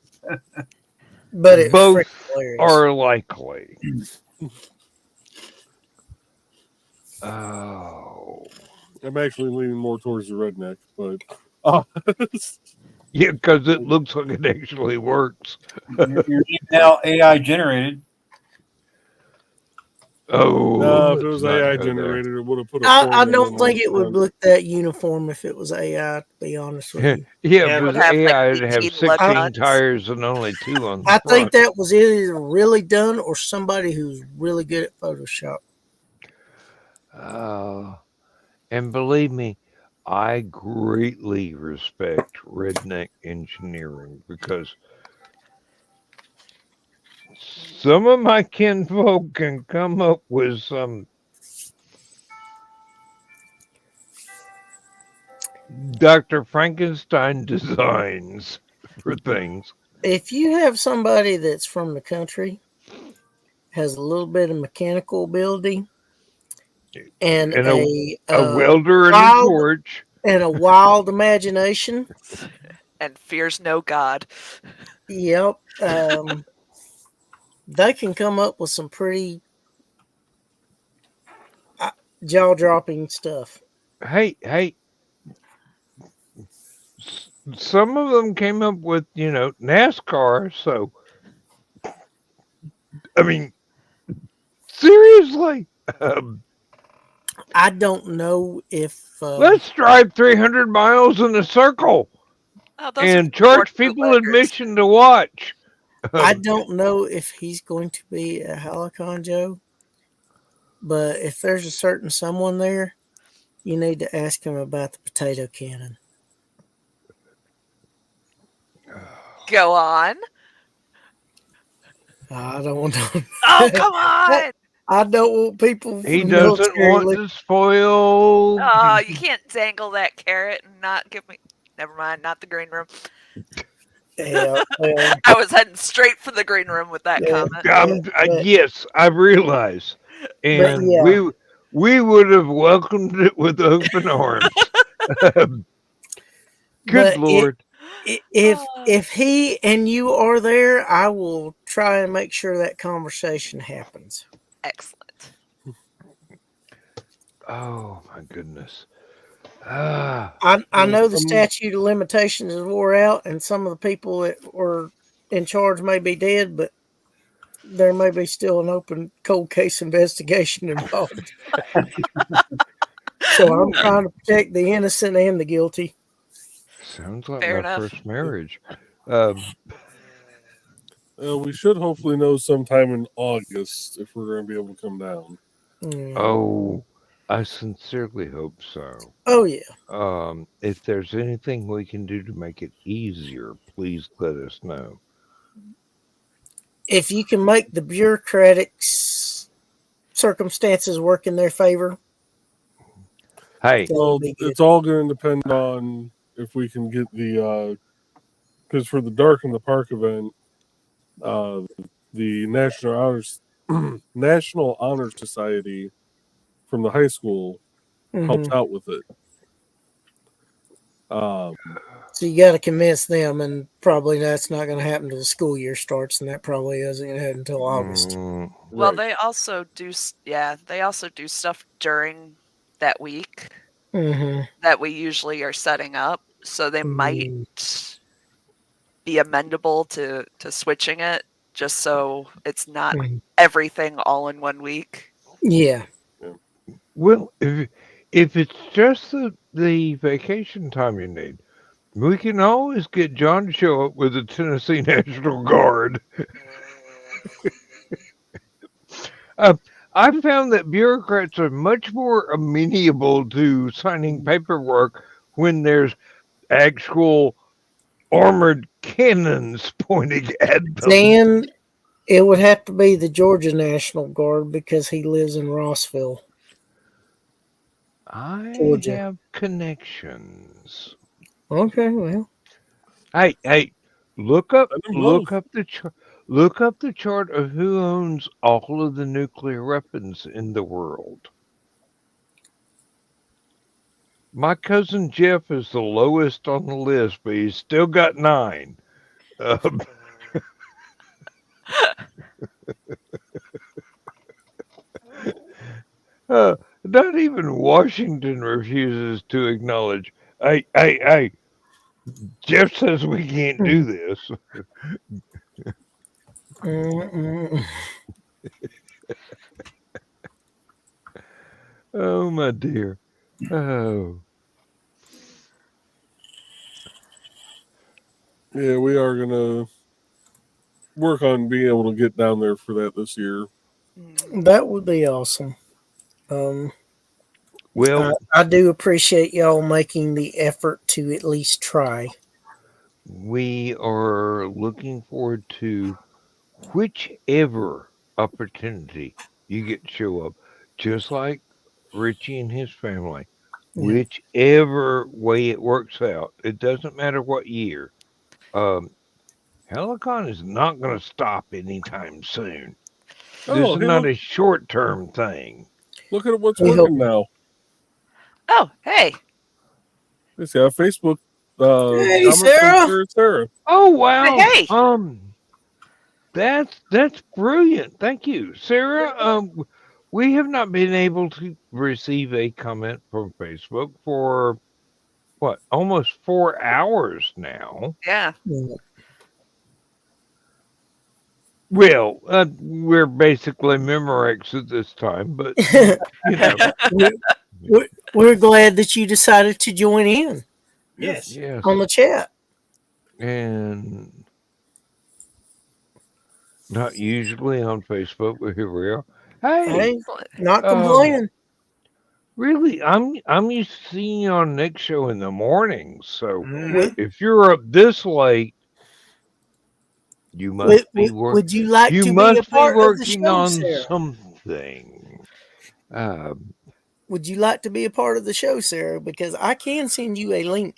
But it's Both freaking hilarious. are likely. Oh. I'm actually leaning more towards the redneck, but Yeah, because it looks like it actually works. You're now AI generated. Oh, no, if it let's was not AI go there. generated, it would have put a I foreman don't on think the it would front. look that uniform if it was AI, to be honest with you. Yeah, Yeah, if it was Would have, like, AI, it'd have 18 lug 16 nuts. tires and only 2 on the I front. think that was either really done or somebody who's really good at Photoshop. And believe me, I greatly respect redneck engineering because some of my kinfolk can come up with some Dr. Frankenstein designs for things. If you have somebody that's from the country, has a little bit of mechanical ability, and And a welder and a wild torch. and a wild imagination, And fears no God. yep, they can come up with some pretty jaw-dropping stuff. Hey, some of them came up with, NASCAR. So, I mean, seriously, I don't know if let's drive 300 miles in a circle Oh, those are and Ford charge people bootleggers. admission to watch. I don't know if he's going to be a Hallowcon Joe, but if there's a certain someone there, you need to ask him about the potato cannon. Go on. I don't know. Oh, come on. I don't want people from He the doesn't military. want to spoil. Oh, you can't dangle that carrot and not give me. Never mind, not the green room. Yeah, well, I was heading straight for the green room with that yeah, comment. Yes, I realize, but and yeah. we would have welcomed it with open arms. Good But Lord. if he and you are there, I will try and make sure that conversation happens. Excellent. Oh my goodness. Ah, I know the Um, statute of limitations is wore out, and some of the people that were in charge may be dead, but there may be still an open cold case investigation involved. So I'm trying to protect the innocent and the guilty. sounds like Fair my enough. first marriage. Um, we should hopefully know sometime in August if we're going to be able to come down. oh, I sincerely hope so. Oh yeah. If there's anything we can do to make it easier, please let us know. If you can make the bureaucratic circumstances work in their favor, Hey, that Well, would be good. it's all going to depend on if we can get the because for the Dark in the Park event, the National Honor Society from the high school helps out with it. So you got to convince them, and probably that's not going to happen until the school year starts, and that probably isn't going to happen until August. Well, Right. they also do. They also do stuff during that week that we usually are setting up, so they might be amendable to switching it, just so it's not everything all in one week. Yeah. well, if it's just the vacation time you need, we can always get John to show up with the Tennessee National Guard. I found that bureaucrats are much more amenable to signing paperwork when there's actual armored cannons pointing at them. Then it would have to be the Georgia National Guard because he lives in Rossville. I Georgia. have connections. Okay, well. Hey, look up Send them both. the chart of who owns all of the nuclear weapons in the world. My cousin Jeff is the lowest on the list, but he's still got 9. Not even Washington refuses to acknowledge. Hey, Jeff says we can't do this. Oh, my dear. Oh. Yeah, we are going to work on being able to get down there for that this year. That would be awesome. Well, I do appreciate y'all making the effort to at least try. we are looking forward to whichever opportunity you get to show up, just like Richie and his family. Yeah. Whichever way it works out, it doesn't matter what year. Hallowcon is not going to stop anytime soon. This Oh, is hey, not look, a short-term thing. look at what's We working hope- now. Oh, hey. Let's see, Facebook. Hey, comment Sarah. from Sarah. Oh wow! Hey. That's brilliant. Thank you, Sarah. We have not been able to receive a comment from Facebook for what, almost 4 hours now. Yeah. Well, we're basically Memorex at this time, but you know, We're glad that you decided to join in Yes. yes, on the chat. and not usually on Facebook, but here we are. Hey, Hey, not um, complaining. really, I'm used to seeing you on Nick's show in the mornings. So if you're up this late, you must be working. Would you like You to be a must be part of the working show, on Sarah? some anything. Would you like to be a part of the show, Sarah? Because I can send you a link.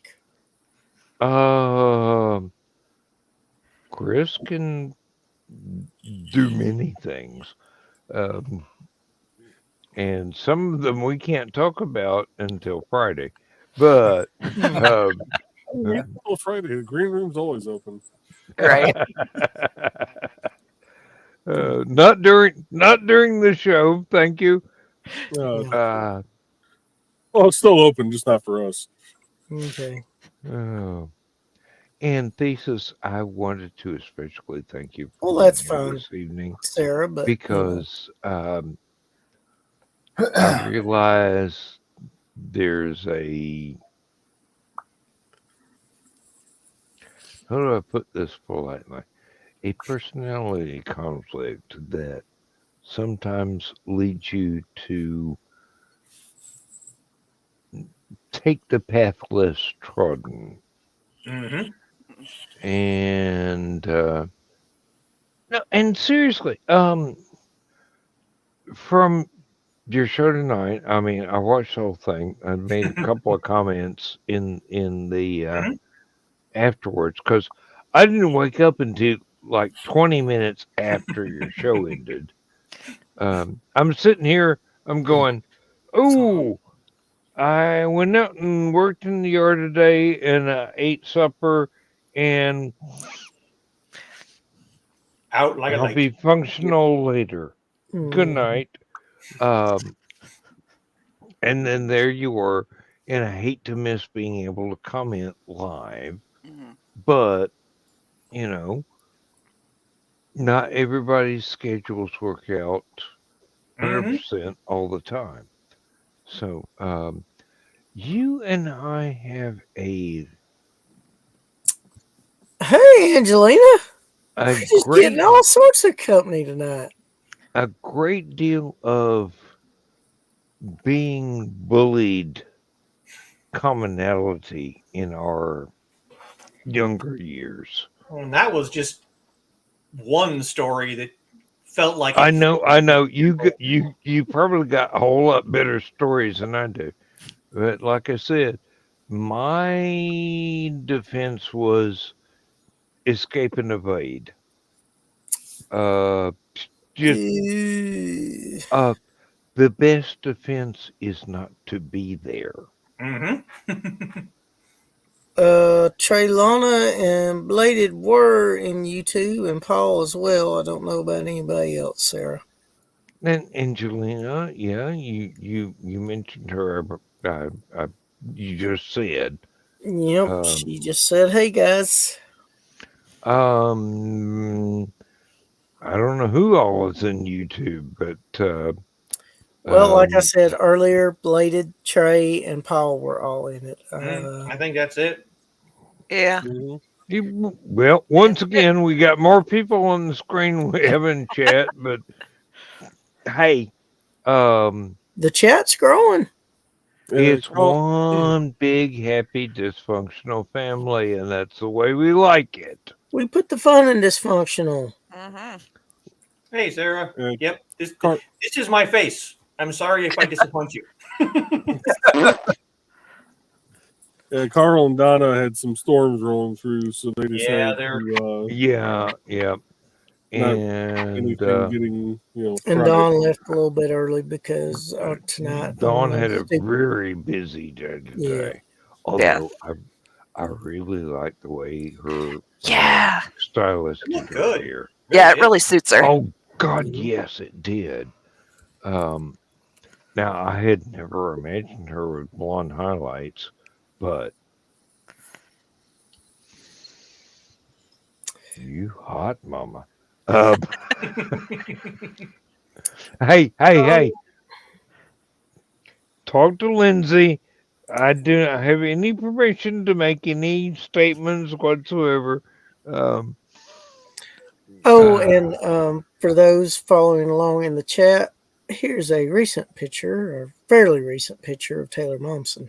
Chris can do many things. And some of them we can't talk about until Friday. But Friday, the green room's always open. Right. Not during the show, thank you. Well, it's still open, just not for us. Okay. And Thesis, I wanted to especially thank you for Well, that's being here fine, this evening, Sarah, but because I realize there's a, how do I put this politely? A personality conflict that sometimes leads you to take the path less trodden. Mm-hmm. And no, and seriously, from your show tonight, I mean, I watched the whole thing. I made a couple of comments in the afterwards, because I didn't wake up until like 20 minutes after your show ended. I'm sitting here, I'm going, oh, I went out and worked in the yard today and ate supper, and Out like a I'll light. be functional later. Good night. And then there you were, and I hate to miss being able to comment live, but you know, not everybody's schedules work out 100% all the time. So, you and I have a hey, Angelina, we're just great getting all sorts of company tonight. a great deal of being bullied commonality in our younger years. And that was just one story that felt like I know. You probably got a whole lot better stories than I do. But like I said, my defense was escape and evade. Just the best defense is not to be there. Traylana and Bladed were in U2 and Paul as well. I don't know about anybody else, Sarah. And Angelina, yeah, you mentioned her. You just said. Yep, she just said, "Hey guys." I don't know who all is in YouTube, but well, like I said earlier, Bladed, Trey, and Paul were all in it. I think that's it. Yeah. Well, once again, we got more people on the screen we have in chat, but hey, the chat's growing. It's one big, happy, dysfunctional family, and that's the way we like it. We put the fun in dysfunctional. Hey, Sarah. Yep, this is my face. I'm sorry if I disappoint you. Carl and Donna had some storms rolling through, so they decided and getting and Dawn left a little bit early because tonight Dawn had a very busy day today. Although I really like the way her stylist did her hair. Yeah, it really suits her. Oh God, yes, it did. Now I had never imagined her with blonde highlights, but you hot mama. Hey. Talk to Lindsay. I do not have any permission to make any statements whatsoever. And for those following along in the chat, here's a recent picture, or fairly recent picture of Taylor Momsen.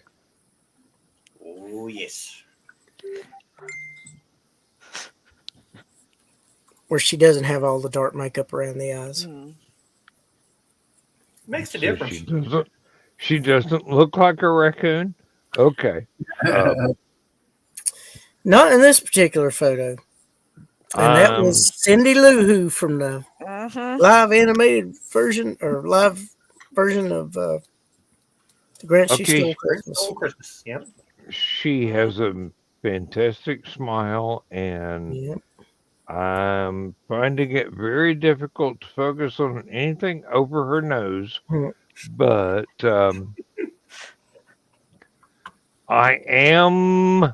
Oh, yes. Where she doesn't have all the dark makeup around the eyes. Makes a So difference. she doesn't look like a raccoon. Okay. Not in this particular photo. And that was Cindy Lou Who from the live animated version or live version of The Grinch Who Stole Christmas. Stole Christmas. Yep. She has a fantastic smile, and Yep. I'm finding it very difficult to focus on anything over her nose. But I am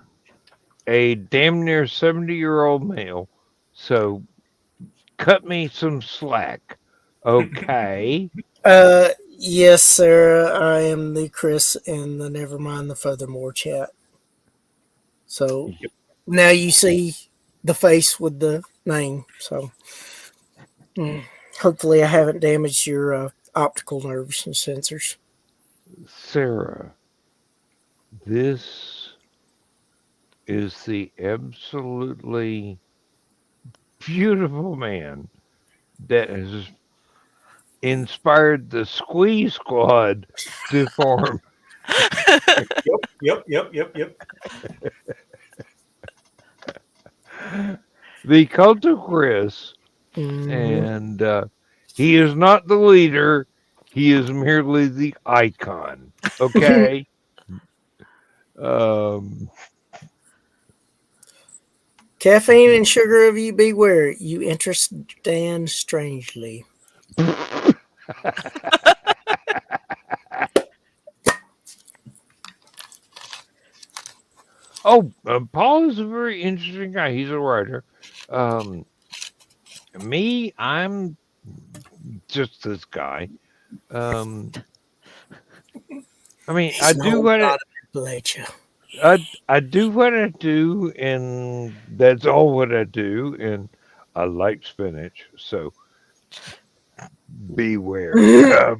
a damn near 70-year-old male, so cut me some slack, okay? Yes, Sarah. I am the Chris in the Nevermind the Furthermore chat. So now you see the face with the name. So hopefully I haven't damaged your optical nerves and sensors. Sarah, this is the absolutely beautiful man that has inspired the Squeeze Squad to form. Yep. The Cult of Chris, and he is not the leader. He is merely the icon. Okay. Caffeine and sugar of you beware. You interest Dan strangely. Paul is a very interesting guy. He's a writer. Me, I'm just this guy. I mean, I do what I do what I do, and that's all what I do. And I like spinach, so beware.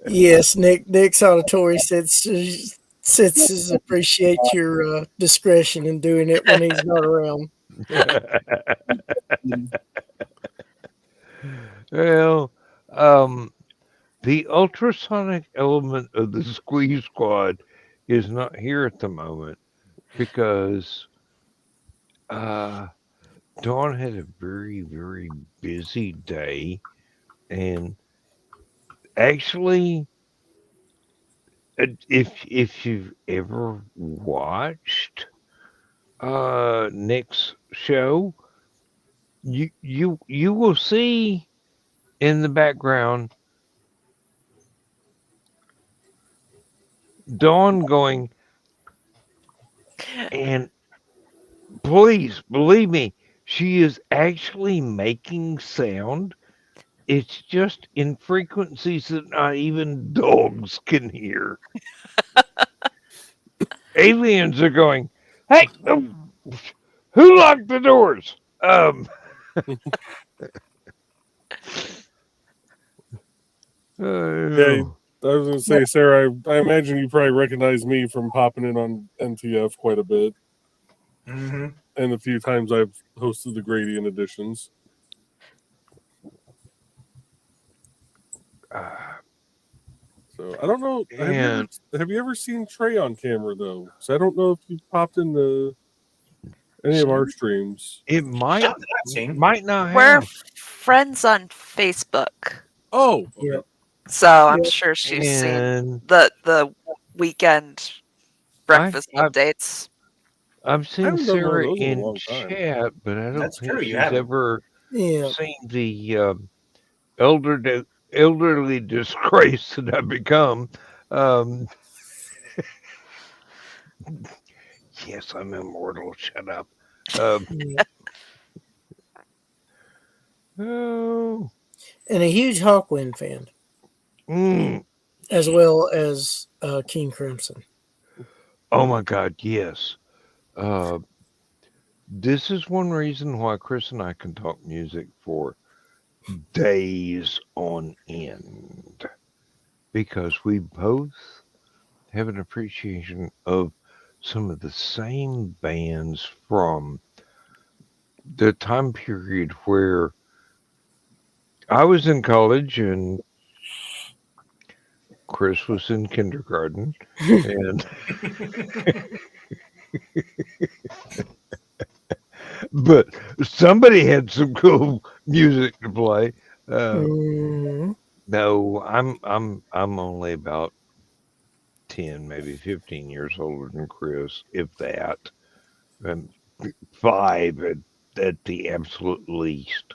Yes, Nick's auditory senses appreciate your discretion in doing it when he's not around. Well, the ultrasonic element of the Squeeze Squad is not here at the moment because Dawn had a very, very busy day, and actually, if you've ever watched Nick's show, you will see in the background Dawn going, and please believe me, she is actually making sound. It's just in frequencies that not even dogs can hear. Aliens are going, hey, who locked the doors? Yeah, I was going to say, Sarah, I imagine you probably recognize me from popping in on NTF quite a bit. And a few times I've hosted the Gradient editions. So I don't know. Have you ever seen Trey on camera though? So I don't know if you popped into any of our streams. It might not have. We're friends on Facebook. Oh, okay. So I'm sure she's seen the weekend breakfast updates. I've seen Sarah in chat, but I don't think she's ever seen the elderly disgrace that I've become. Yes, I'm immortal. Shut up. And a huge Hawkwind fan. As well as King Crimson. Oh my God, yes. This is one reason why Chris and I can talk music for days on end. Because we both have an appreciation of some of the same bands from the time period where I was in college and Chris was in kindergarten, and but somebody had some cool music to play. Mm, No, I'm only about 10, maybe 15 years older than Chris, if that, and 5 at the absolute least.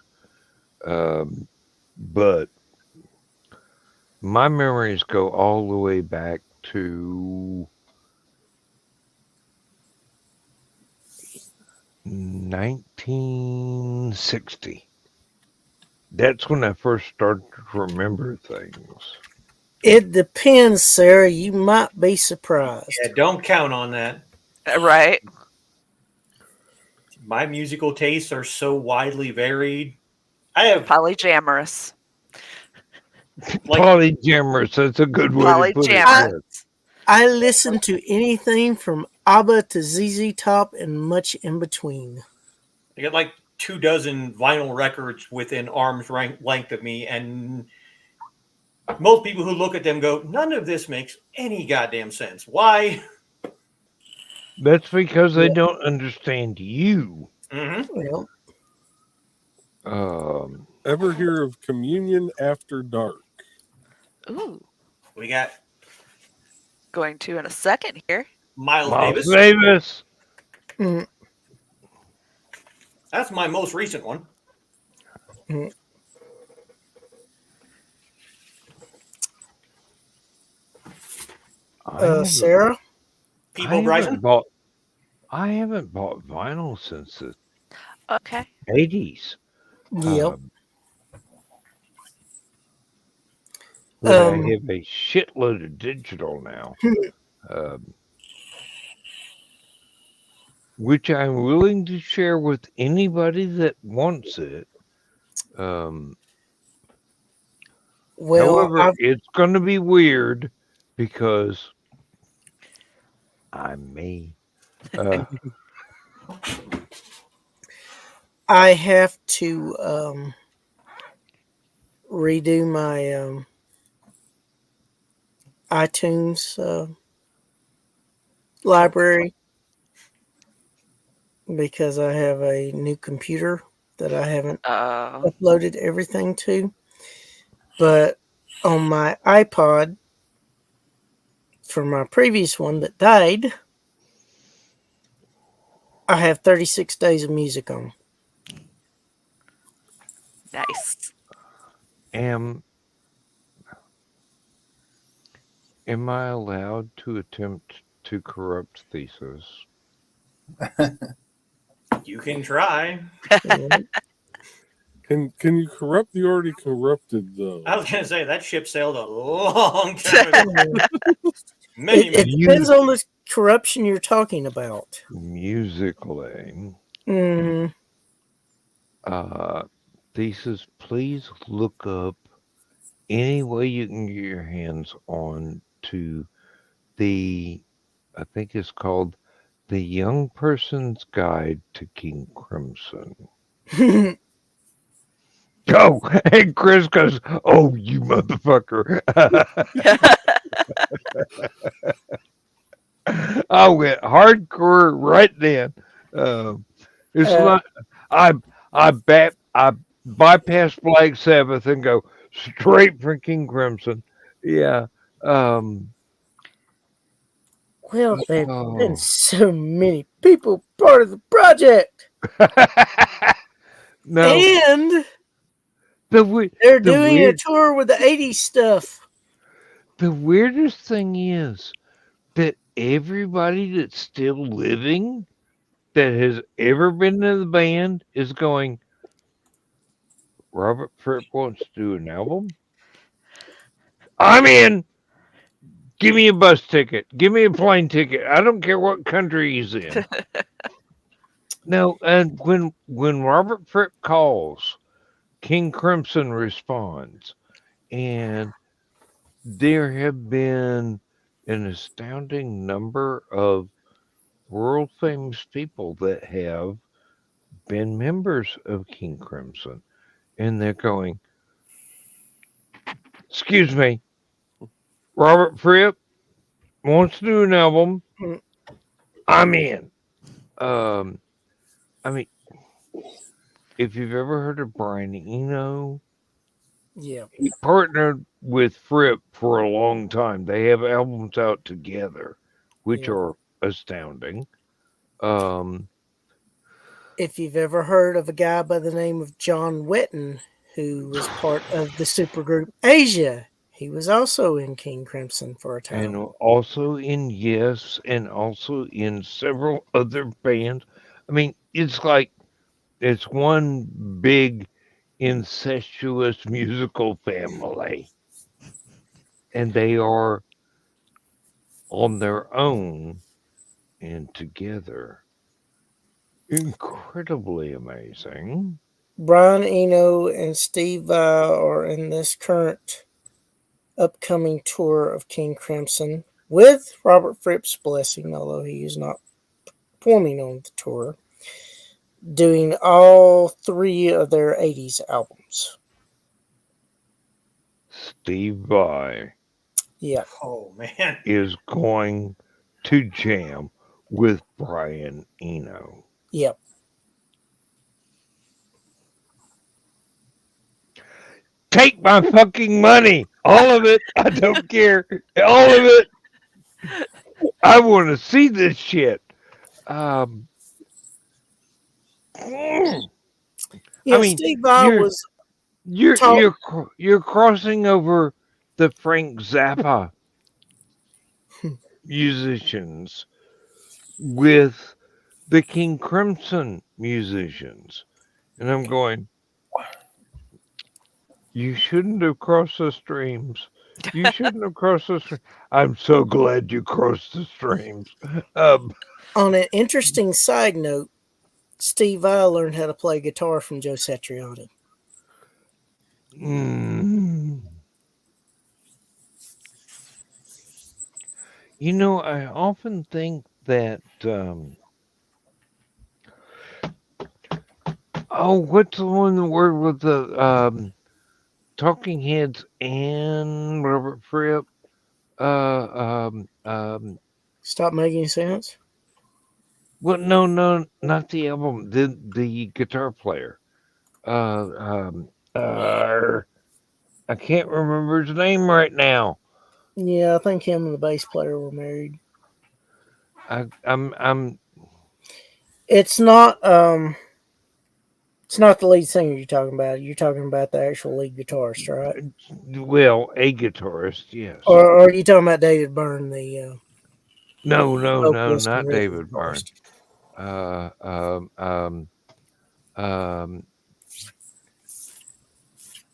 But my memories go all the way back to 1960. That's when I first started to remember things. it depends, Sarah. You might be surprised. Yeah, don't count on that. Right? My musical tastes are so widely varied. I have Polyamorous. like Polyamorous, that's a good way to put it. Polyamorous. I listen to anything from ABBA to ZZ Top and much in between. I got like 24 vinyl records within arm's length of me, and most people who look at them go, "None of this makes any goddamn sense. Why?" That's because they don't understand you. Mm-hmm. Well, Ever hear of Communion After Dark? Ooh. We got Going to in a second here. Miles Miles Davis. Davis. mm, That's my most recent one. mm. Sarah? Peebo Bryson. I haven't bought vinyl since the Okay. 80s. Yep. But I have a shitload of digital now, which I'm willing to share with anybody that wants it. However, it's going to be weird because I'm me. I have to redo my iTunes library because I have a new computer that I haven't uploaded everything to. But on my iPod from my previous one that died, I have 36 days of music on. Nice. Am I allowed to attempt to corrupt thesis? You can try. Can you corrupt the already corrupted though? I was gonna say that ship sailed a long time ago. It depends on the corruption you're talking about. Musically. Thesis, please look up any way you can get your hands on to the, I think it's called The Young Person's Guide to King Crimson. Oh, and Chris goes, "Oh, you motherfucker." I went hardcore right then. It's like I bypass Black Sabbath and go straight for King Crimson. Yeah. Well, there's been so many people part of the project. No. And they're doing a tour with the 80s stuff. The weirdest thing is that everybody that's still living that has ever been in the band is going, Robert Fripp wants to do an album? I'm in. Give me a bus ticket. Give me a plane ticket. I don't care what country he's in. No, and when Robert Fripp calls, King Crimson responds. And there have been an astounding number of world famous people that have been members of King Crimson. And they're going, excuse me, Robert Fripp wants to do an album. I'm in. I mean, if you've ever heard of Brian Eno, Yeah. he partnered with Fripp for a long time. They have albums out together, which Yeah. are astounding. Um, If you've ever heard of a guy by the name of John Wetton, who was part of the supergroup Asia, he was also in King Crimson for a and time. also in Yes, and also in several other bands. I mean, it's like it's one big incestuous musical family, and they are on their own and together incredibly amazing. Brian Eno and Steve Vai are in this current upcoming tour of King Crimson with Robert Fripp's blessing, although he is not performing on the tour, doing all three of their 80s albums. Steve Vai Yeah. Oh man. is going to jam with Brian Eno. Yep. Take my fucking money. All of it. I don't care. All of it. I want to see this shit. Mm. Yeah, I mean, Steve Vai was you're crossing over the Frank Zappa musicians with the King Crimson musicians, and I'm going, you shouldn't have crossed the streams. You shouldn't have crossed the streams. I'm so glad you crossed the streams. On an interesting side note, Steve Vai learned how to play guitar from Joe Satriani. You know, I often think that what's the one word with the Talking Heads and Robert Fripp? Stop making sense? Well, no, not the album. The guitar player. I can't remember his name right now. Yeah, I think him and the bass player were married. I'm. It's not the lead singer you're talking about. You're talking about the actual lead guitarist, right? Well, a guitarist, yes. Or are you talking about David Byrne, the No, vocalist not and rhythm David Byrne. guitarist?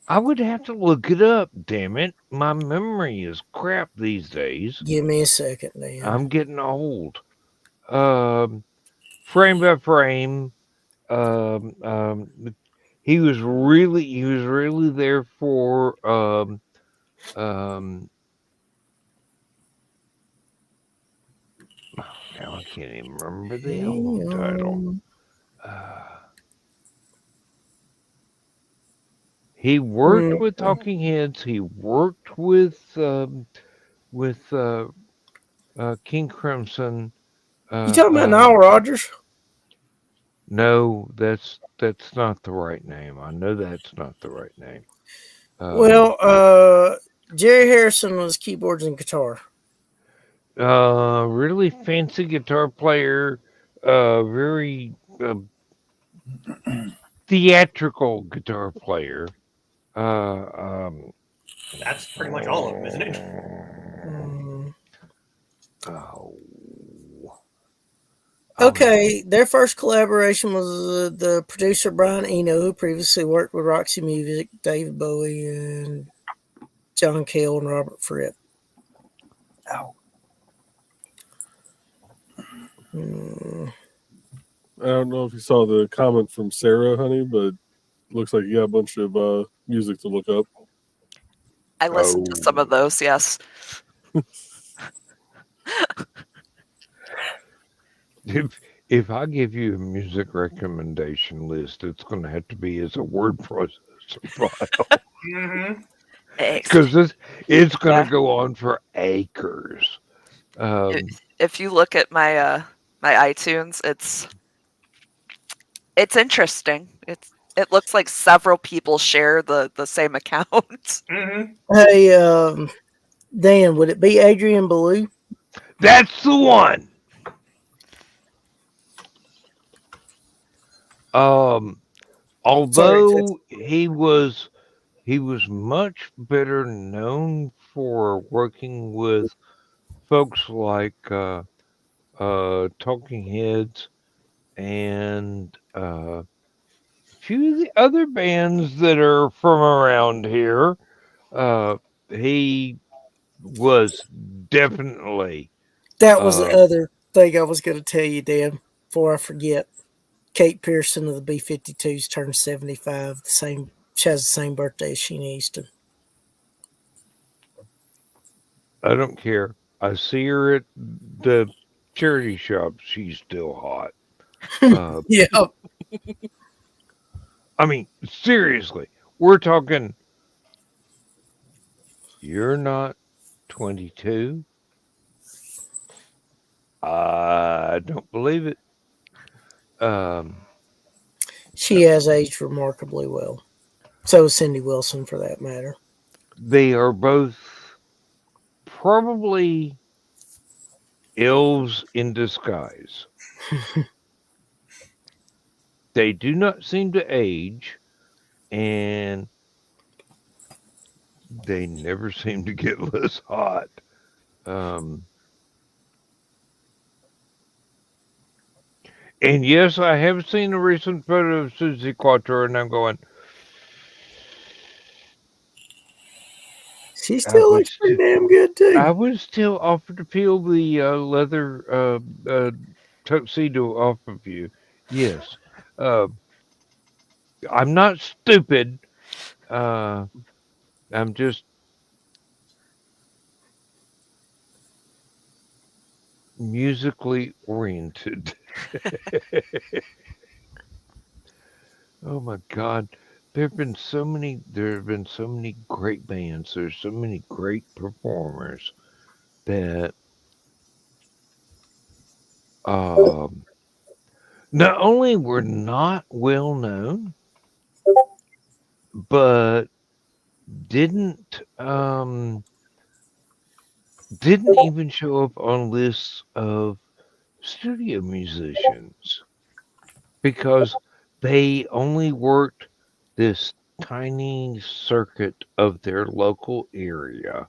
I would have to look it up, damn it. My memory is crap these days. Give me a second, man. I'm getting old. Frame by frame. He was really there for now I can't even remember the album title. He worked with Talking Heads. He worked with King Crimson. You talking about Nile Rodgers? No, that's not the right name. I know that's not the right name. Jerry Harrison was keyboards and guitar. Really fancy guitar player. Very theatrical guitar player. That's pretty much all of them, isn't it? Okay, their first collaboration was the producer Brian Eno, who previously worked with Roxy Music, David Bowie, and John Cale and Robert Fripp. Ow. I don't know if you saw the comment from Sarah, honey, but looks like you got a bunch of music to look up. I listened to some of those, yes. If I give you a music recommendation list, it's going to have to be as a word processor file. Mm-hmm. because it's going to go on for acres. If you look at my my iTunes, it's interesting. It looks like several people share the same account. Mm-hmm. Hey, Dan, would it be Adrian Ballou? That's the one. Although he was much better known for working with folks like Talking Heads and a few of the other bands that are from around here. He was definitely. That was the other thing I was going to tell you, Dan, before I forget. Kate Pearson of the B-52s turned 75. She has the same birthday as Sheena Easton. I don't care. I see her at the charity shop. She's still hot. Yeah. I mean, seriously, we're talking. You're not 22. I don't believe it. She has aged remarkably well. So is Cindy Wilson, for that matter. They are both probably elves in disguise. They do not seem to age, and they never seem to get less hot. And yes, I have seen a recent photo of Susie Quattro, and I'm going, She still looks pretty damn good, too. I would still offer to peel the leather tuxedo off of you. Yes. I'm not stupid. I'm just musically oriented. Oh my God. There have been so many great bands. There's so many great performers that not only were not well known, but didn't even show up on lists of studio musicians because they only worked this tiny circuit of their local area,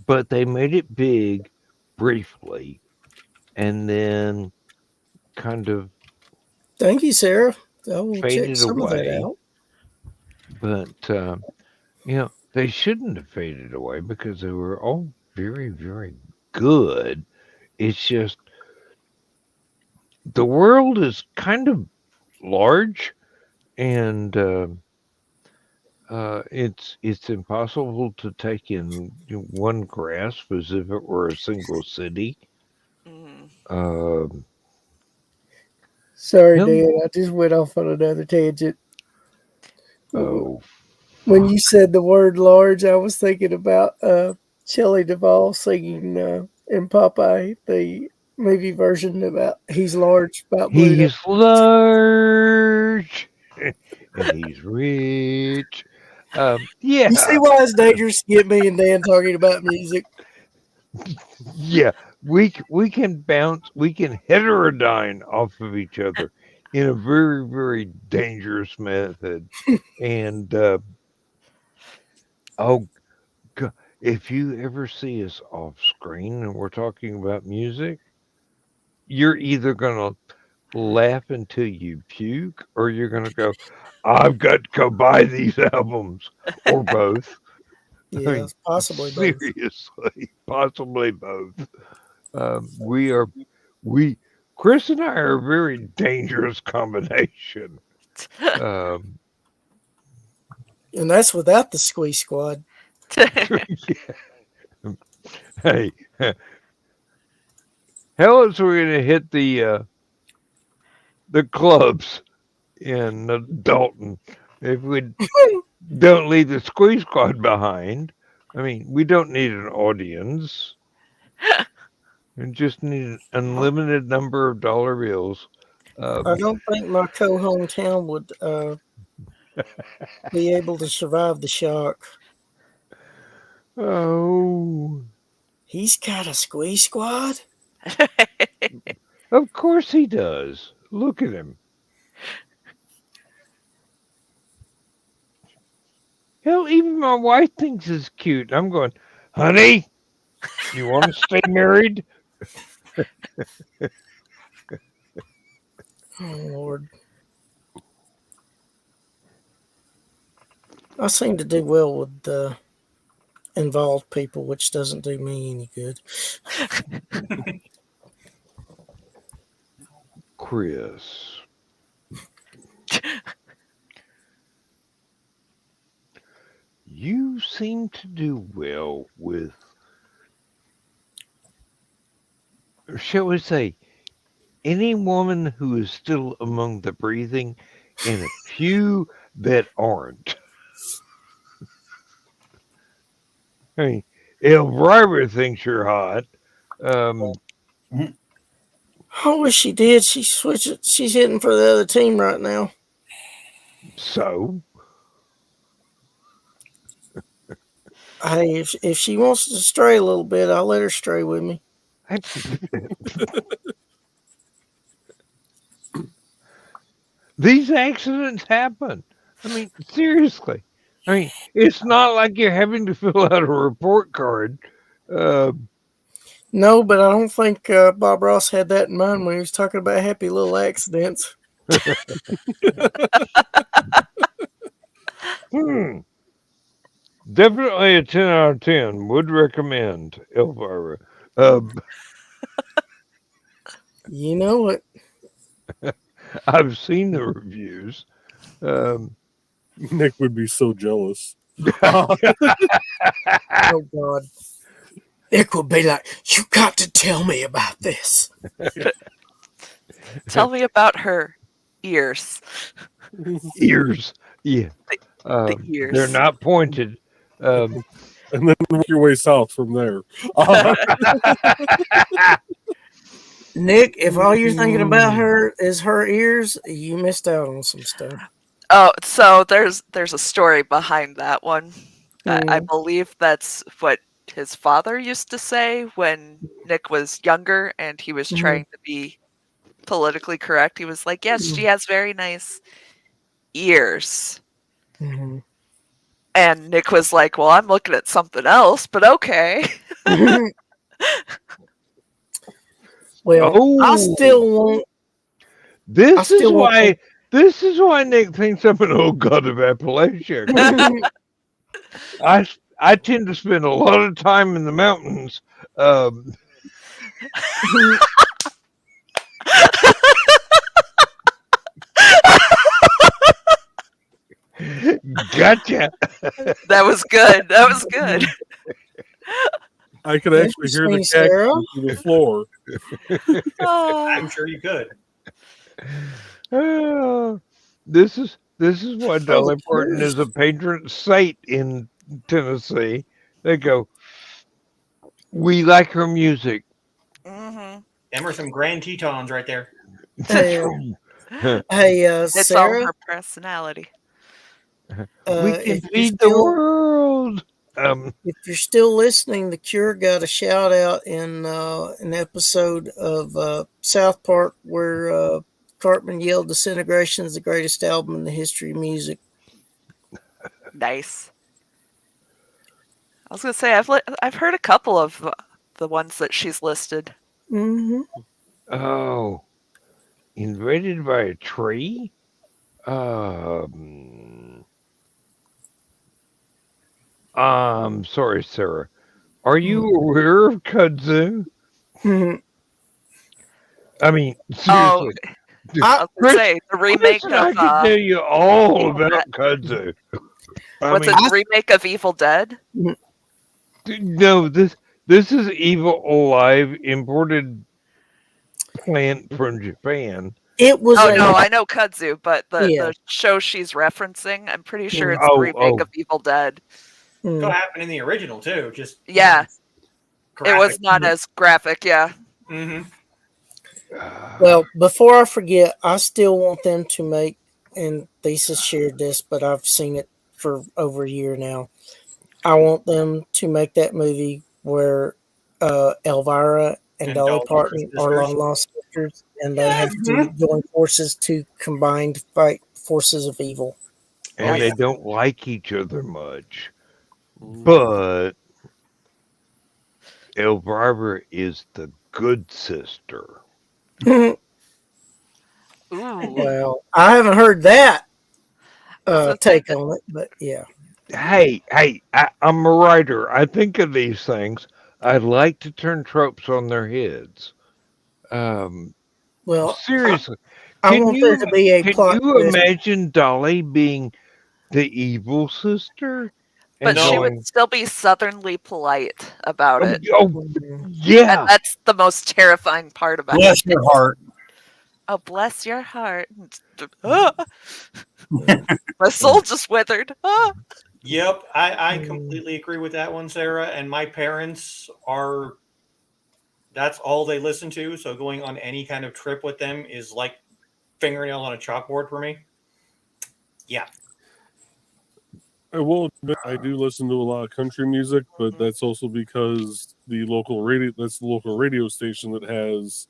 but they made it big briefly and then kind of Thank you, Sarah. I will check faded some of that away. out. But they shouldn't have faded away because they were all very, very good. It's just the world is kind of large, and it's impossible to take in one grasp as if it were a single city. Sorry, Dan. I just went off on another tangent. Oh, when you said the word large, I was thinking about Shelley Duvall singing in Popeye, the movie version about He's Large about Bluto. He's large and he's rich. Yeah. You see why it's dangerous to get me and Dan talking about music? Yeah, we can bounce, we can heterodyne off of each other in a very, very dangerous method. And if you ever see us off screen and we're talking about music, you're either gonna laugh until you puke, or you're gonna go, "I've got to go buy these albums," or both. Yeah, I mean, possibly seriously, possibly both. Chris and I are a very dangerous combination. And that's without the Squeeze Squad. Hey, how else are we going to hit the clubs in Dalton if we Don't leave the Squeeze Squad behind. I mean, we don't need an audience. We just need an unlimited number of dollar bills. I don't think my co-hometown would be able to survive the shock. Oh, He's got a Squeeze Squad? of course he does. Look at him. Hell, even my wife thinks it's cute. I'm going, honey, you want to stay married? Oh, Lord. I seem to do well with involved people, which doesn't do me any good. Chris. You seem to do well with, shall we say, any woman who is still among the breathing and a few that aren't. I mean, Elvira thinks you're hot. I wish she did. She's hitting for the other team right now. So? Hey, if she wants to stray a little bit, I'll let her stray with me. These accidents happen. I mean, seriously. I mean, it's not like you're having to fill out a report card. No, but I don't think Bob Ross had that in mind when he was talking about happy little accidents. Definitely a 10 out of 10. Would recommend Elvira. You know it. I've seen the reviews. Nick would be so jealous. Oh, God. Nick would be like, you got to tell me about this. Tell me about her ears. Ears. Yeah. The ears. They're not pointed. And then work your way south from there. Nick, if all you're thinking about her is her ears, you missed out on some stuff. Oh, so there's a story behind that one. I believe that's what his father used to say when Nick was younger and he was trying to be politically correct. He was like, yes, she has very nice ears. And Nick was like, well, I'm looking at something else, but okay. Well, I still won't. This is why Nick thinks I'm an old god of Appalachia. I tend to spend a lot of time in the mountains. Gotcha. That was good. That was good. I could actually hear the cat through the floor. I'm sure you could. This is why Dolly Parton is a patron saint in Tennessee. They go, we like her music. Them are some grand Tetons right there. Hey, it's Sarah, all her personality. We can feed the world. If you're still listening, The Cure got a shout out in an episode of South Park where Cartman yelled "Disintegration is the greatest album in the history of music." Nice. I was gonna say I've heard a couple of the ones that she's listed. Oh, invaded by a tree. Sorry, Sarah. Are you aware of kudzu? I mean, seriously. I was gonna say the remake I of. can tell you all about kudzu. What's a remake of Evil Dead? No, this is Evil Alive, imported plant from Japan. It was Oh a no, I know kudzu, but Yeah. the show she's referencing, I'm pretty sure Mm. it's the Oh, remake oh. of Evil Dead. So happened in the original too. Just Yeah, it was graphic. not as graphic. Yeah. Mm-hmm. Well, before I forget, I still want them to make, and Thesis shared this, but I've seen it for over a year now. I want them to make that movie where Elvira and Dolly Dolly Parton Parton are sisters. long lost sisters, and they have to join forces to combine to fight forces of evil. And Oh, they yeah. don't like each other much. But Elvira is the good sister. Ooh. Well, I haven't heard that So take on it, but yeah. Hey, I'm a writer. I think of these things. I like to turn tropes on their heads. Well, Seriously, I want there to be a can plot you twist. imagine Dolly being the evil sister? But she would going, still be southernly polite about it. oh, Mhm. yeah. And that's the most terrifying part about Bless it. your heart. Oh, bless your heart. Ah. My soul just withered. Ah. Yep, I completely agree with that one, Sarah. And my parents are, that's all they listen to. So going on any kind of trip with them is like fingernails on a chalkboard for me. Yeah. I will admit I do listen to a lot of country music, but that's also because the local radio station that has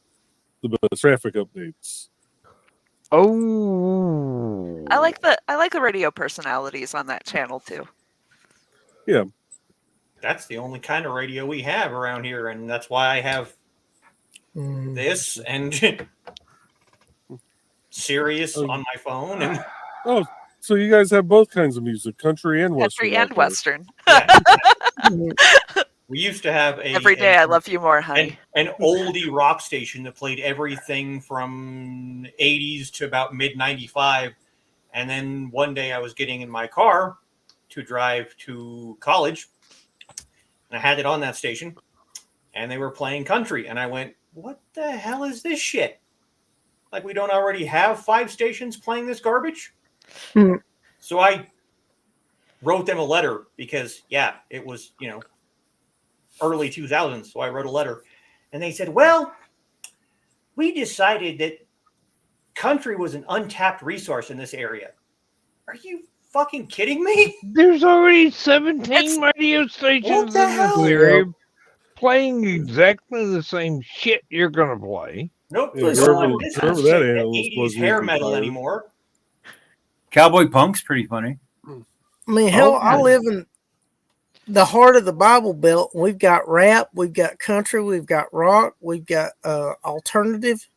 the best traffic updates. Oh. I like the radio personalities on that channel too. Yeah. That's the only kind of radio we have around here, and that's why I have this and Sirius on my phone. And Oh, so you guys have both kinds of music, country and western. Country and western. we used to have Every day I love you more, honey. An oldie rock station that played everything from 80s to about mid 95. And then one day I was getting in my car to drive to college, and I had it on that station, and they were playing country. And I went, what the hell is this shit? Like, we don't already have 5 stations playing this garbage? So I wrote them a letter because, yeah, it was, early 2000s. So I wrote a letter, and they said, well, we decided that country was an untapped resource in this area. Are you fucking kidding me? There's already 17 radio stations in this area playing exactly the same shit you're gonna play. Nope. Yeah, whoever that analyst was 80s hair metal anymore. Cowboy Punk's pretty funny. I mean, hell, I live in the heart of the Bible Belt. We've got rap, we've got country, we've got rock, we've got alternative.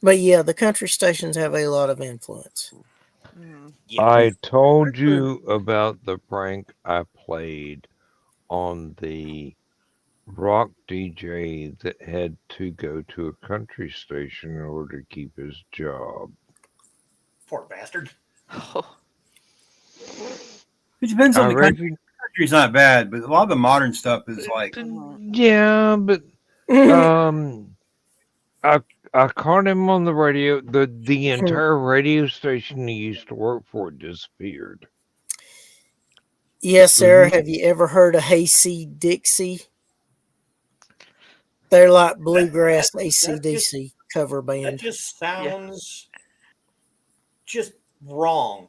But yeah, the country stations have a lot of influence. I told you about the prank I played on the rock DJ that had to go to a country station in order to keep his job. Poor bastard. It depends on the country. Country's not bad, but a lot of the modern stuff is like. Yeah, but I caught him on the radio. The entire radio station he used to work for disappeared. Yes, Sarah. Have you ever heard of Hayseed Dixie? They're like bluegrass AC/DC cover band. That just sounds just wrong.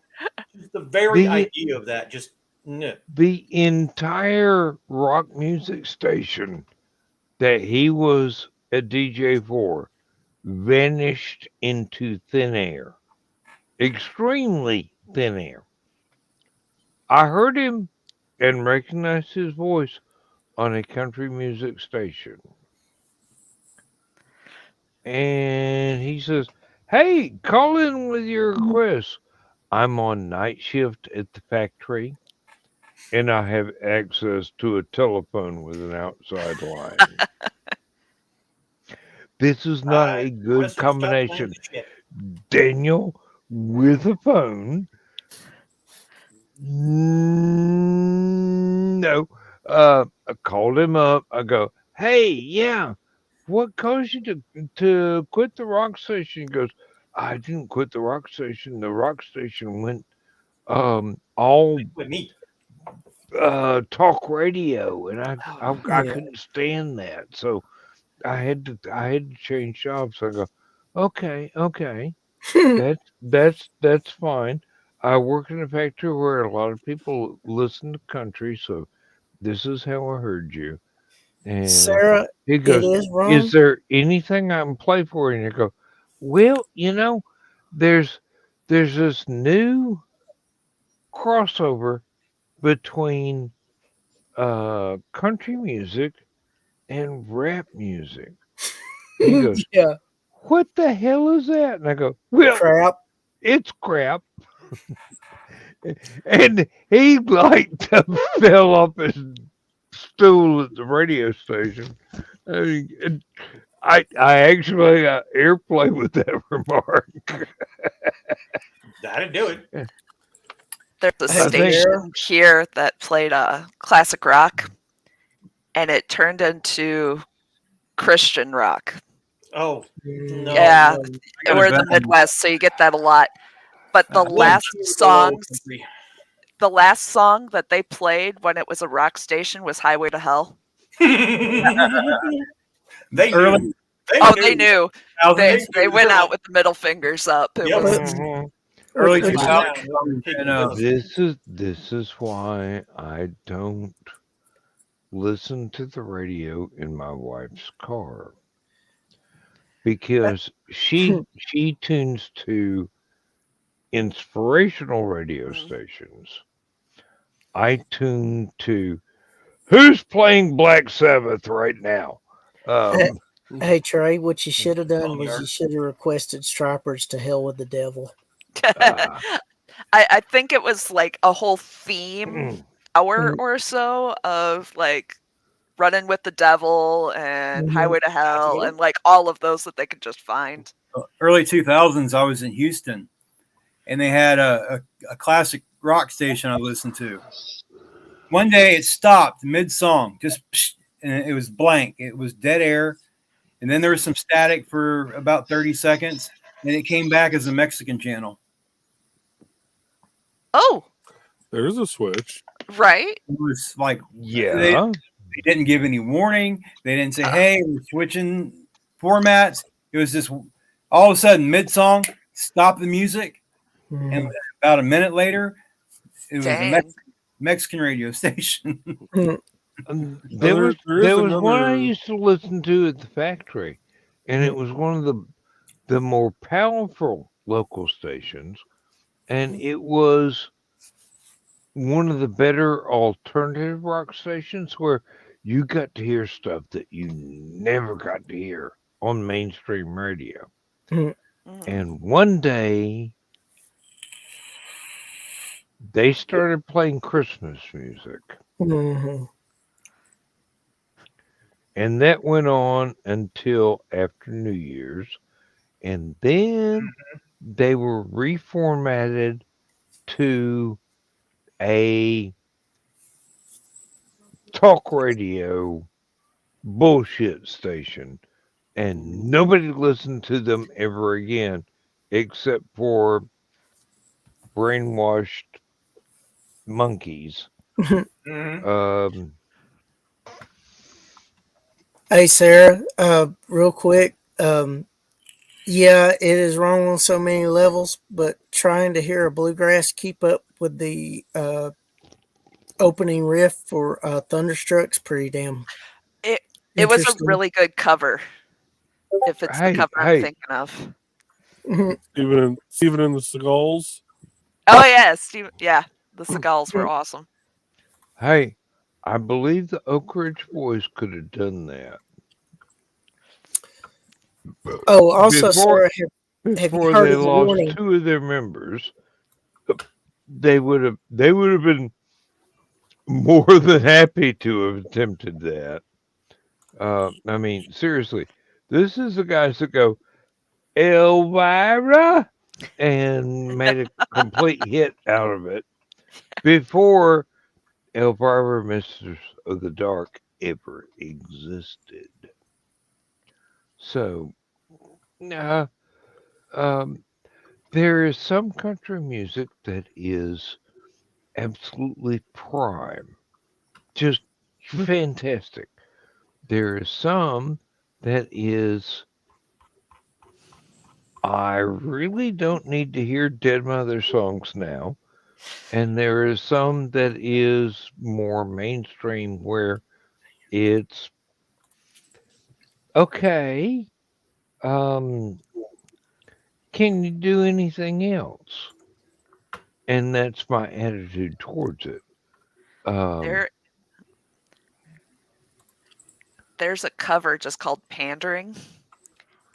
Just the very idea of that, just no. The entire rock music station that he was a DJ for vanished into thin air. Extremely thin air. I heard him and recognized his voice on a country music station. And he says, hey, call in with your request. I'm on night shift at the factory, and I have access to a telephone with an outside line. This is not a good combination. Daniel with a phone. No. I called him up. I go, hey, yeah, what caused you to quit the rock station? He goes, I didn't quit the rock station. The rock station went all With me. talk radio, and I Yeah. couldn't stand that. So I had to change jobs. I go, okay, that's fine. I work in a factory where a lot of people listen to country, so this is how I heard you. And Sarah, he it goes, is "Is wrong. there anything I can play for you?" And I go, "Well, there's this new crossover between country music and rap music." And he goes, Yeah. "What the hell is that?" And I go, "Well, Crap. it's crap." And he like fell off his stool at the radio station. I mean, I actually got airplay with that remark. That'd do it. There's a Hey, I think Sarah. station here that played classic rock, and it turned into Christian rock. Oh, no. Yeah, I got a we're in the bad. Midwest, so you get that a lot. But the I One, last two, a lot of songs, country. the last song that they played when it was a rock station was "Highway to Hell." They Early knew. Oh, they knew. thousands, They went out with the middle fingers up. It Yep. was Mhm. early Which- 2000s, and This is why I don't listen to the radio in my wife's car, because she tunes to inspirational radio stations. I tune to who's playing Black Sabbath right now. Hey, Um, hey, Trey, what you should have done was Boneyard. you should have requested Stripers to hell with the devil. uh, I think it was like a whole theme mm, hour or so of like Running with the Devil and Mhm. Highway to That's a Hell good one. and like all of those that they could just find. early 2000s, I was in Houston, and they had a classic rock station I listened to. One day it stopped mid song, just psh, and it was blank. It was dead air, and then there was some static for about 30 seconds, and it came back as a Mexican channel. Oh, There's a switch. right. It was like yeah. they didn't give any warning. They didn't say, "Hey, we're switching formats." It was just all of a sudden mid song, stop the music, Mhm. and about a minute later, it was a Dang. Mexican radio station. There there was is one I another- used to listen to at the factory, and it was one of the more powerful local stations, and it was one of the better alternative rock stations where you got to hear stuff that you never got to hear on mainstream radio. Mhm. And one day they started playing Christmas music, Mhm. and that went on until after New Year's, and then they were reformatted to a talk radio bullshit station, and nobody listened to them ever again except for brainwashed monkeys. Mhm. Um, Hey, Sarah, real quick. Yeah, it is wrong on so many levels, but trying to hear a bluegrass keep up with the opening riff for Thunderstruck's pretty damn It was a interesting. really good cover. If it's the hey, cover I'm hey, thinking of. Mhm. Even in the Skulls. Oh yeah, Steve. Yeah, the Seagulls were awesome. hey! I believe the Oak Ridge Boys could have done that Oh, also, before Sarah, have you before heard they of the lost warning? 2 of their members. They would have been more than happy to have attempted that. I mean, seriously, this is the guys that go Elvira and made a complete hit out of it before Elvira Mistress of the Dark ever existed. So, uh, um, there is some country music that is absolutely prime, just fantastic. There is some that is, I really don't need to hear Dead Mother songs now. And there is some that is more mainstream where it's okay. Um, can you do anything else? And that's my attitude towards it. Um, There, there's a cover just called "Pandering,"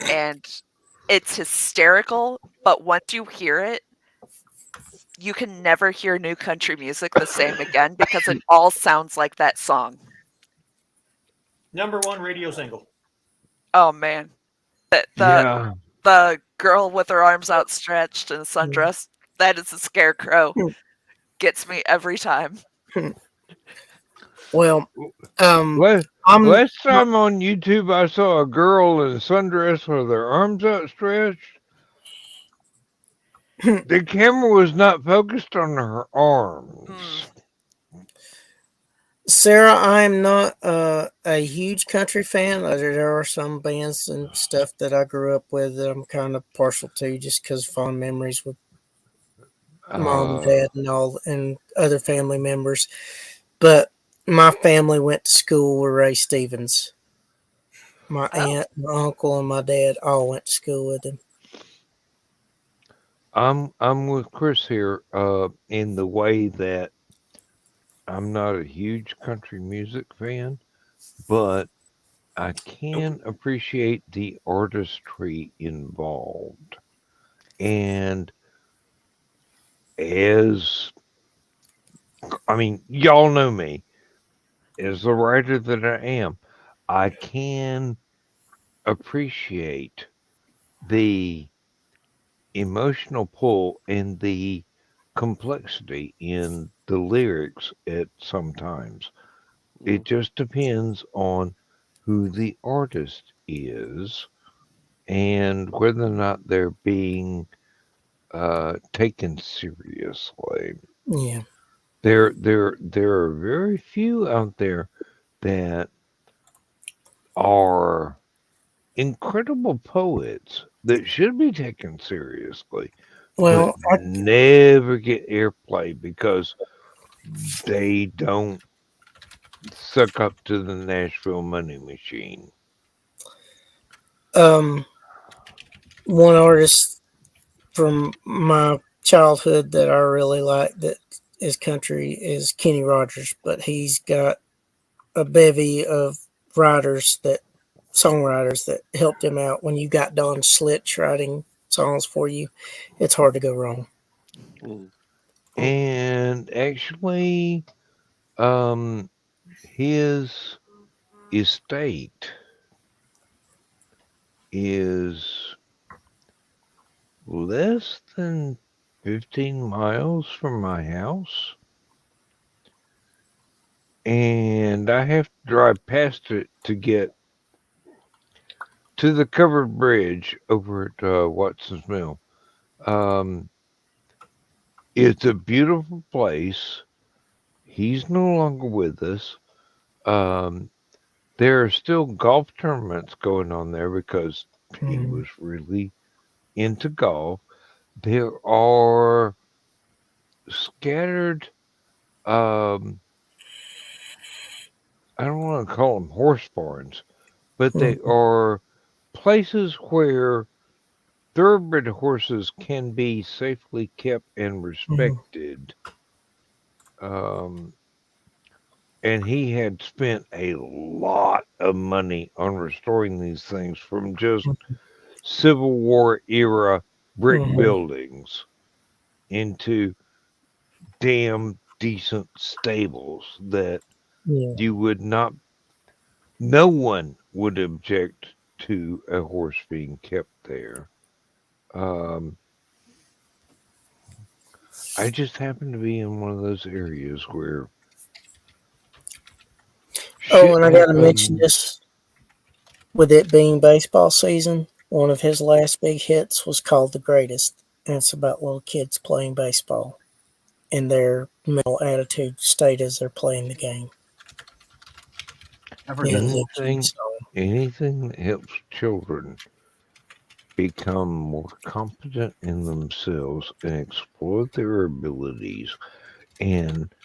and it's hysterical. But once you hear it, you can never hear new country music the same again because it all sounds like that song. #1 radio single. Oh man, the yeah, the girl with her arms outstretched and a sundress, that is a scarecrow. Gets me every time. Well, last, I'm last time on YouTube I saw a girl in a sundress with her arms outstretched. The camera was not focused on her arms. Sarah. I'm not a huge country fan. There are some bands and stuff that I grew up with that I'm kind of partial to, just because fond memories with mom and Uh, dad and all, and other family members. But my family went to school with Ray Stevens. My Oh, aunt, my uncle, and my dad all went to school with him. I'm with Chris here. In the way that I'm not a huge country music fan, but I can appreciate the artistry involved. And as I mean, y'all know me as the writer that I am, I can appreciate the emotional pull and the complexity in the lyrics at sometimes. It just depends on who the artist is and whether or not they're being taken seriously. Yeah. There are very few out there that are incredible poets that should be taken seriously, but Well, never get airplay because they don't suck up to the Nashville money machine. um, one artist from my childhood that I really like that is country is Kenny Rogers, but he's got a bevy of writers that songwriters that helped him out. When you got Don Slitch writing songs for you, it's hard to go wrong. And actually, um, his estate is less than 15 miles from my house. And I have to drive past it to get to the covered bridge over at Watson's Mill. Um, it's a beautiful place. He's no longer with us. Um, there are still golf tournaments going on there because he was really into golf. There are scattered, um, I don't want to call them horse barns, but they are places where thoroughbred horses can be safely kept and respected. Um, and he had spent a lot of money on restoring these things from just Civil War era brick buildings into damn decent stables that Yeah. you would not, no one would object to a horse being kept there. Um, I just happen to be in one of those areas where Oh, shit and I got to mention happens. this. With it being baseball season, one of his last big hits was called The Greatest, and it's about little kids playing baseball and their mental attitude state as they're playing the game. I've heard that. Anything that helps children become more competent in themselves and explore their abilities and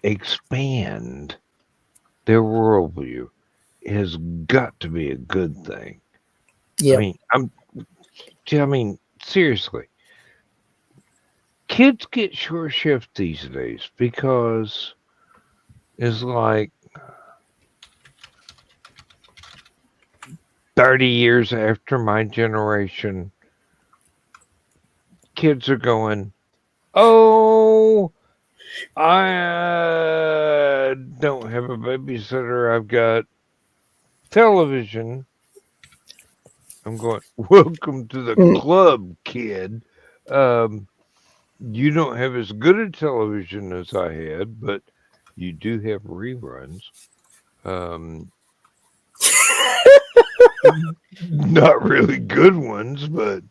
expand their worldview has got to be a good thing. Yeah. I mean, seriously, kids get short shift these days because it's like 30 years after my generation, kids are going, oh, I don't have a babysitter. I've got television. I'm going, welcome to the club, kid. You don't have as good a television as I had, but you do have reruns. Not really good ones, but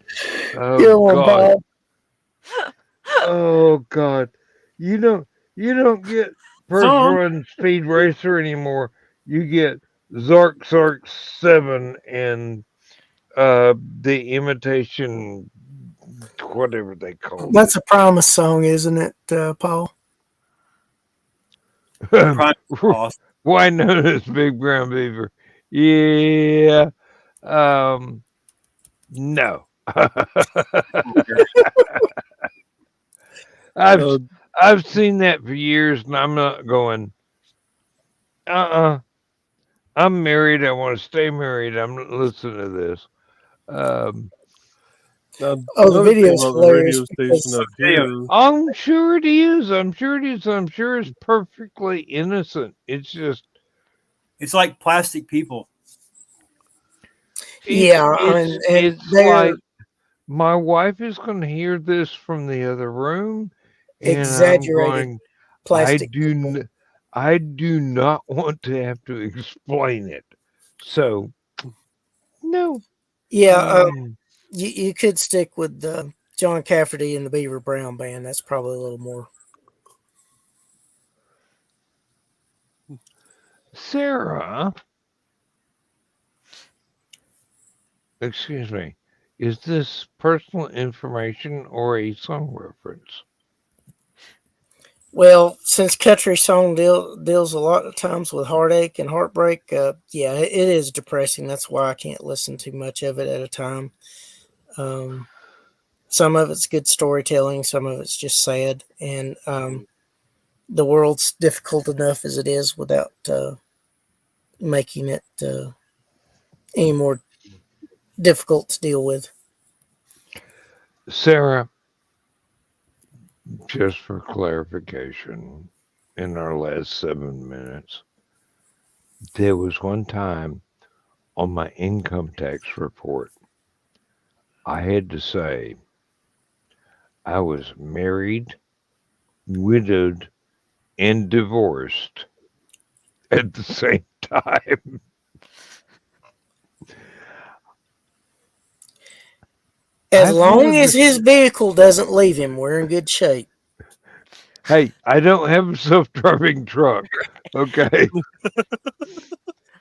God. Oh God. You don't get first run Speed Racer anymore. You get Zark 7 and the imitation, whatever they call it. That's a Promise song, isn't it, Paul? Why known as Big Brown Beaver? Yeah. No. I've seen that for years, and I'm not going. I'm married. I want to stay married. I'm not listening to this. The video's hilarious. I'm sure it is. I'm sure it's perfectly innocent. It's just. It's like plastic people. It's like my wife is going to hear this from the other room, and exaggerated plastic. I do not want to have to explain it. So, no. Yeah, you could stick with John Cafferty and the Beaver Brown Band. That's probably a little more. Sarah, excuse me, is this personal information or a song reference? Well, since country song deals a lot of times with heartache and heartbreak, yeah, it is depressing. That's why I can't listen to much of it at a time. Some of it's good storytelling, some of it's just sad, and the world's difficult enough as it is without making it any more difficult to deal with. Sarah, just for clarification, in our last 7 minutes, there was one time on my income tax report, I had to say I was married, widowed, and divorced at the same time. As long as his vehicle doesn't leave him, we're in good shape. Hey, I don't have a self-driving truck, okay?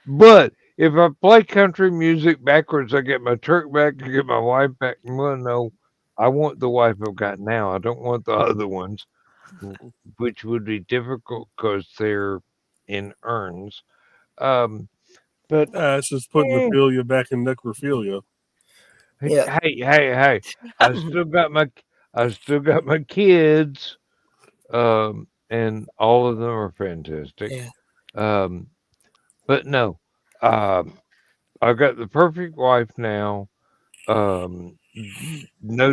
But if I play country music backwards, I get my truck back, I get my wife back. Well, no, I want the wife I've got now. I don't want the other ones, which would be difficult because they're in urns. But it's just putting Ophelia back in necrophilia. Yeah. Hey! I still got my kids, and all of them are fantastic. Yeah. But no, I've got the perfect wife now. No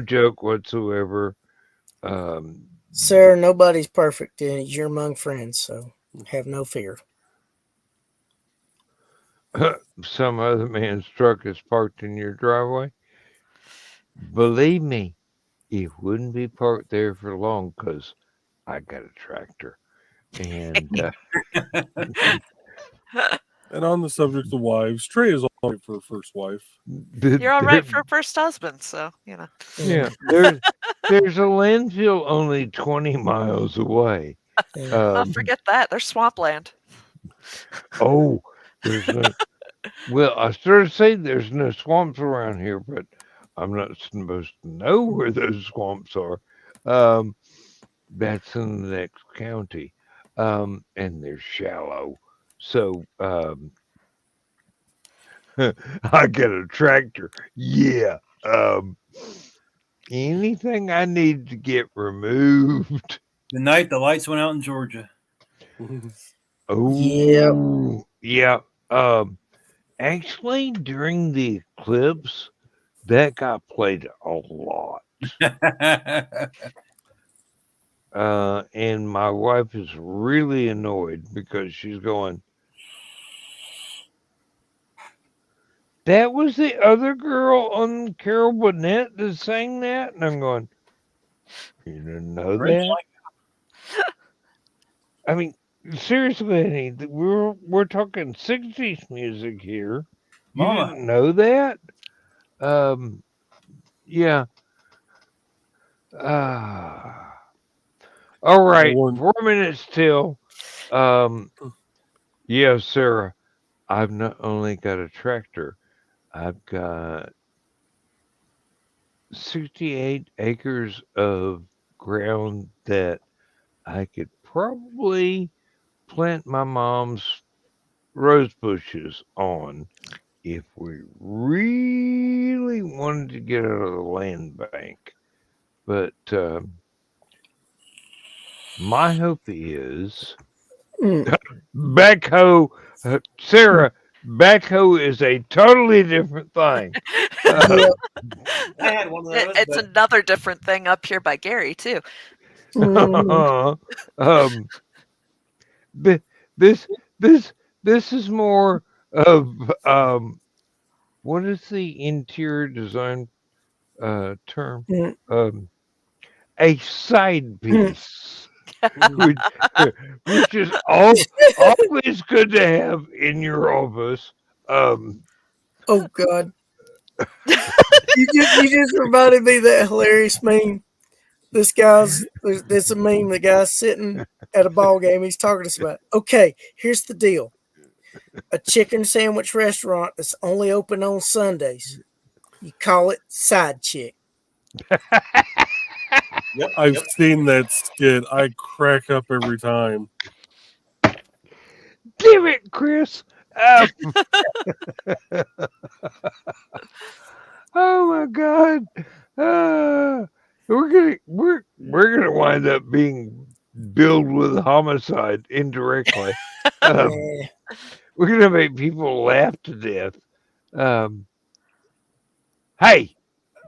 joke whatsoever. Sir, nobody's perfect, and you're among friends, so have no fear. Some other man's truck is parked in your driveway. Believe me, it wouldn't be parked there for long because I got a tractor. And and on the subject of wives, Trey is for her first wife. You're all right for first husband, so you know. Yeah, there's a landfill only 20 miles away. Oh, forget that. There's swampland. Oh, there's no. Well, I started to say there's no swamps around here, but I'm not supposed to know where those swamps are. That's in the next county, and they're shallow. So I get a tractor. Yeah. Anything I need to get removed. The night the lights went out in Georgia. Oh, yeah. Actually, during the eclipse, that got played a lot. And my wife is really annoyed because she's going, that was the other girl on Carol Burnett that sang that? And I'm going, you didn't know that? I mean, seriously, honey, we're talking 60s music here. You didn't know that? Yeah. All right, 4 minutes till. Yeah, Sarah, I've not only got a tractor, I've got 68 acres of ground that I could probably plant my mom's rose bushes on if we really wanted to get out of the land bank. But my hope is backhoe, Sarah, backhoe is a totally different thing. I had one of those. It's another different thing up here by Gary too. This is more of what is the interior design term? A side piece, which is always good to have in your office. Oh God! you just reminded me of that hilarious meme. There's a meme. The guy's sitting at a ball game. He's talking to us about, okay, here's the deal. A chicken sandwich restaurant that's only open on Sundays. You call it Side Chick. I've seen that skit. I crack up every time. Damn it, Chris. Oh my God. We're gonna wind up being billed with homicide indirectly. We're gonna make people laugh to death. Hey,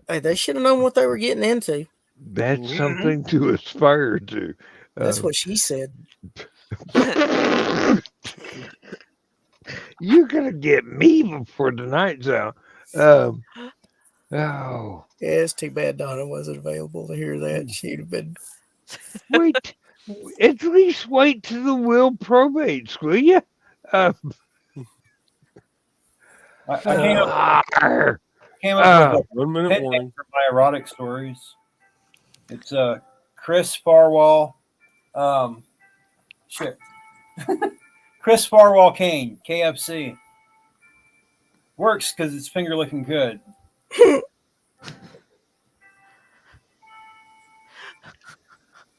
they should have known what they were getting into. That's something to aspire to. That's what she said. You're gonna get me before the night's out. Oh, yeah, it's too bad Donna wasn't available to hear that. She'd have been. Wait, at least wait to the will probates, will you? I came up with a 1 minute warning for my erotic stories. It's Chris Farwell. Chris Farwell Kane, KFC. Works because it's finger looking good.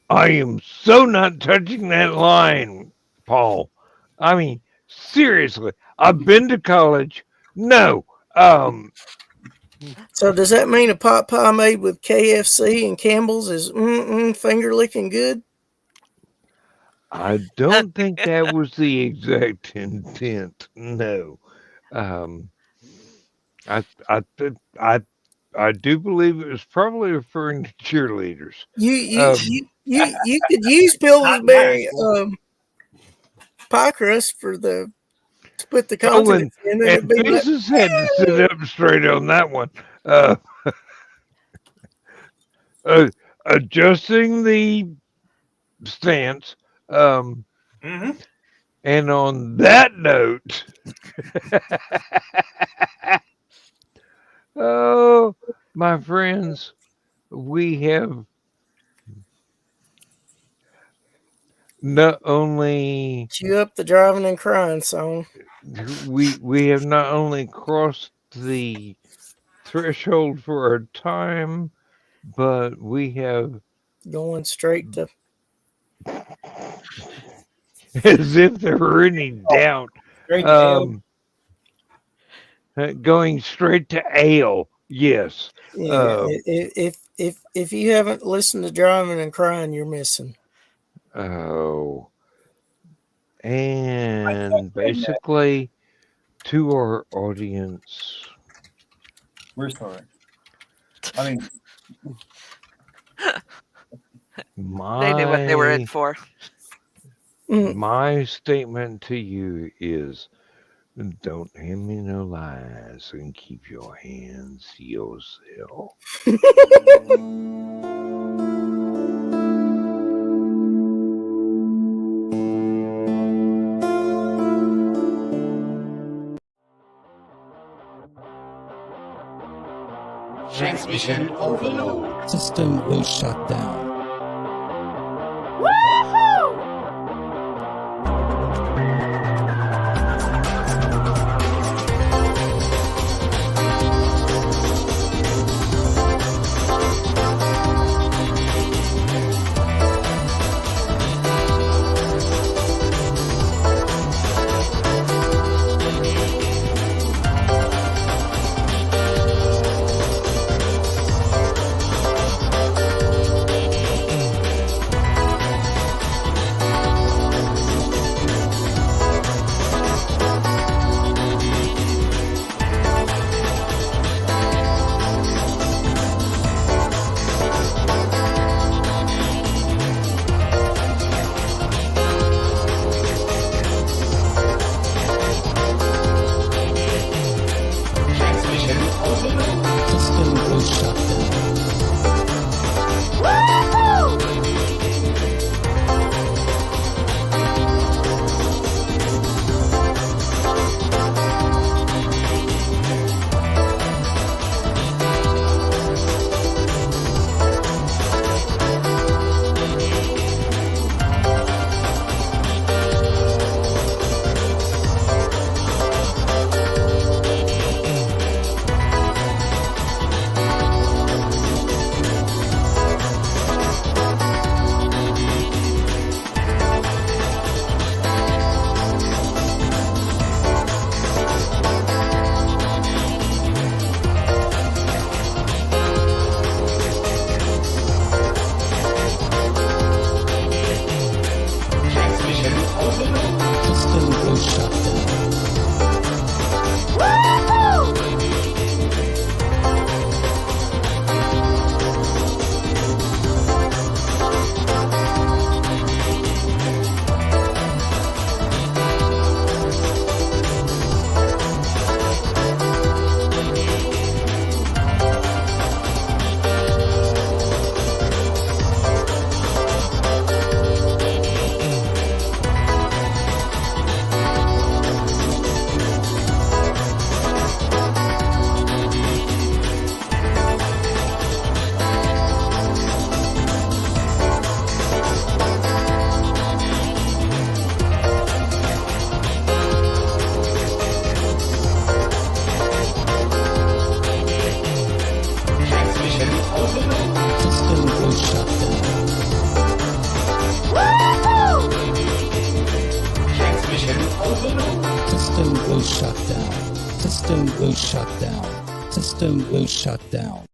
I am so not touching that line, Paul. I mean, seriously, I've been to college. No. So does that mean a pot pie made with KFC and Campbell's is finger licking good? I don't think that was the exact intent. No. I do believe it was probably referring to cheerleaders. You could use Pillsbury pie crust to put the continents in. And Faces had to sit up straight on that one. Adjusting the stance. And on that note, oh, my friends, we have not only Cue up the driving and crying song. we have not only crossed the threshold for our time, but we have Going straight to as if there were any doubt. Great ale. Going straight to ale, yes. yeah. If you haven't listened to driving and crying, you're missing. Oh, and basically to our audience, We're sorry. I mean, They knew what they were in for. my statement to you is, don't hand me no lies and keep your hands to yourself. Transmission overload. System will shut down. System will shut down. System will shut down. System will shut down. System will shut down. System will shut down. System will shut down.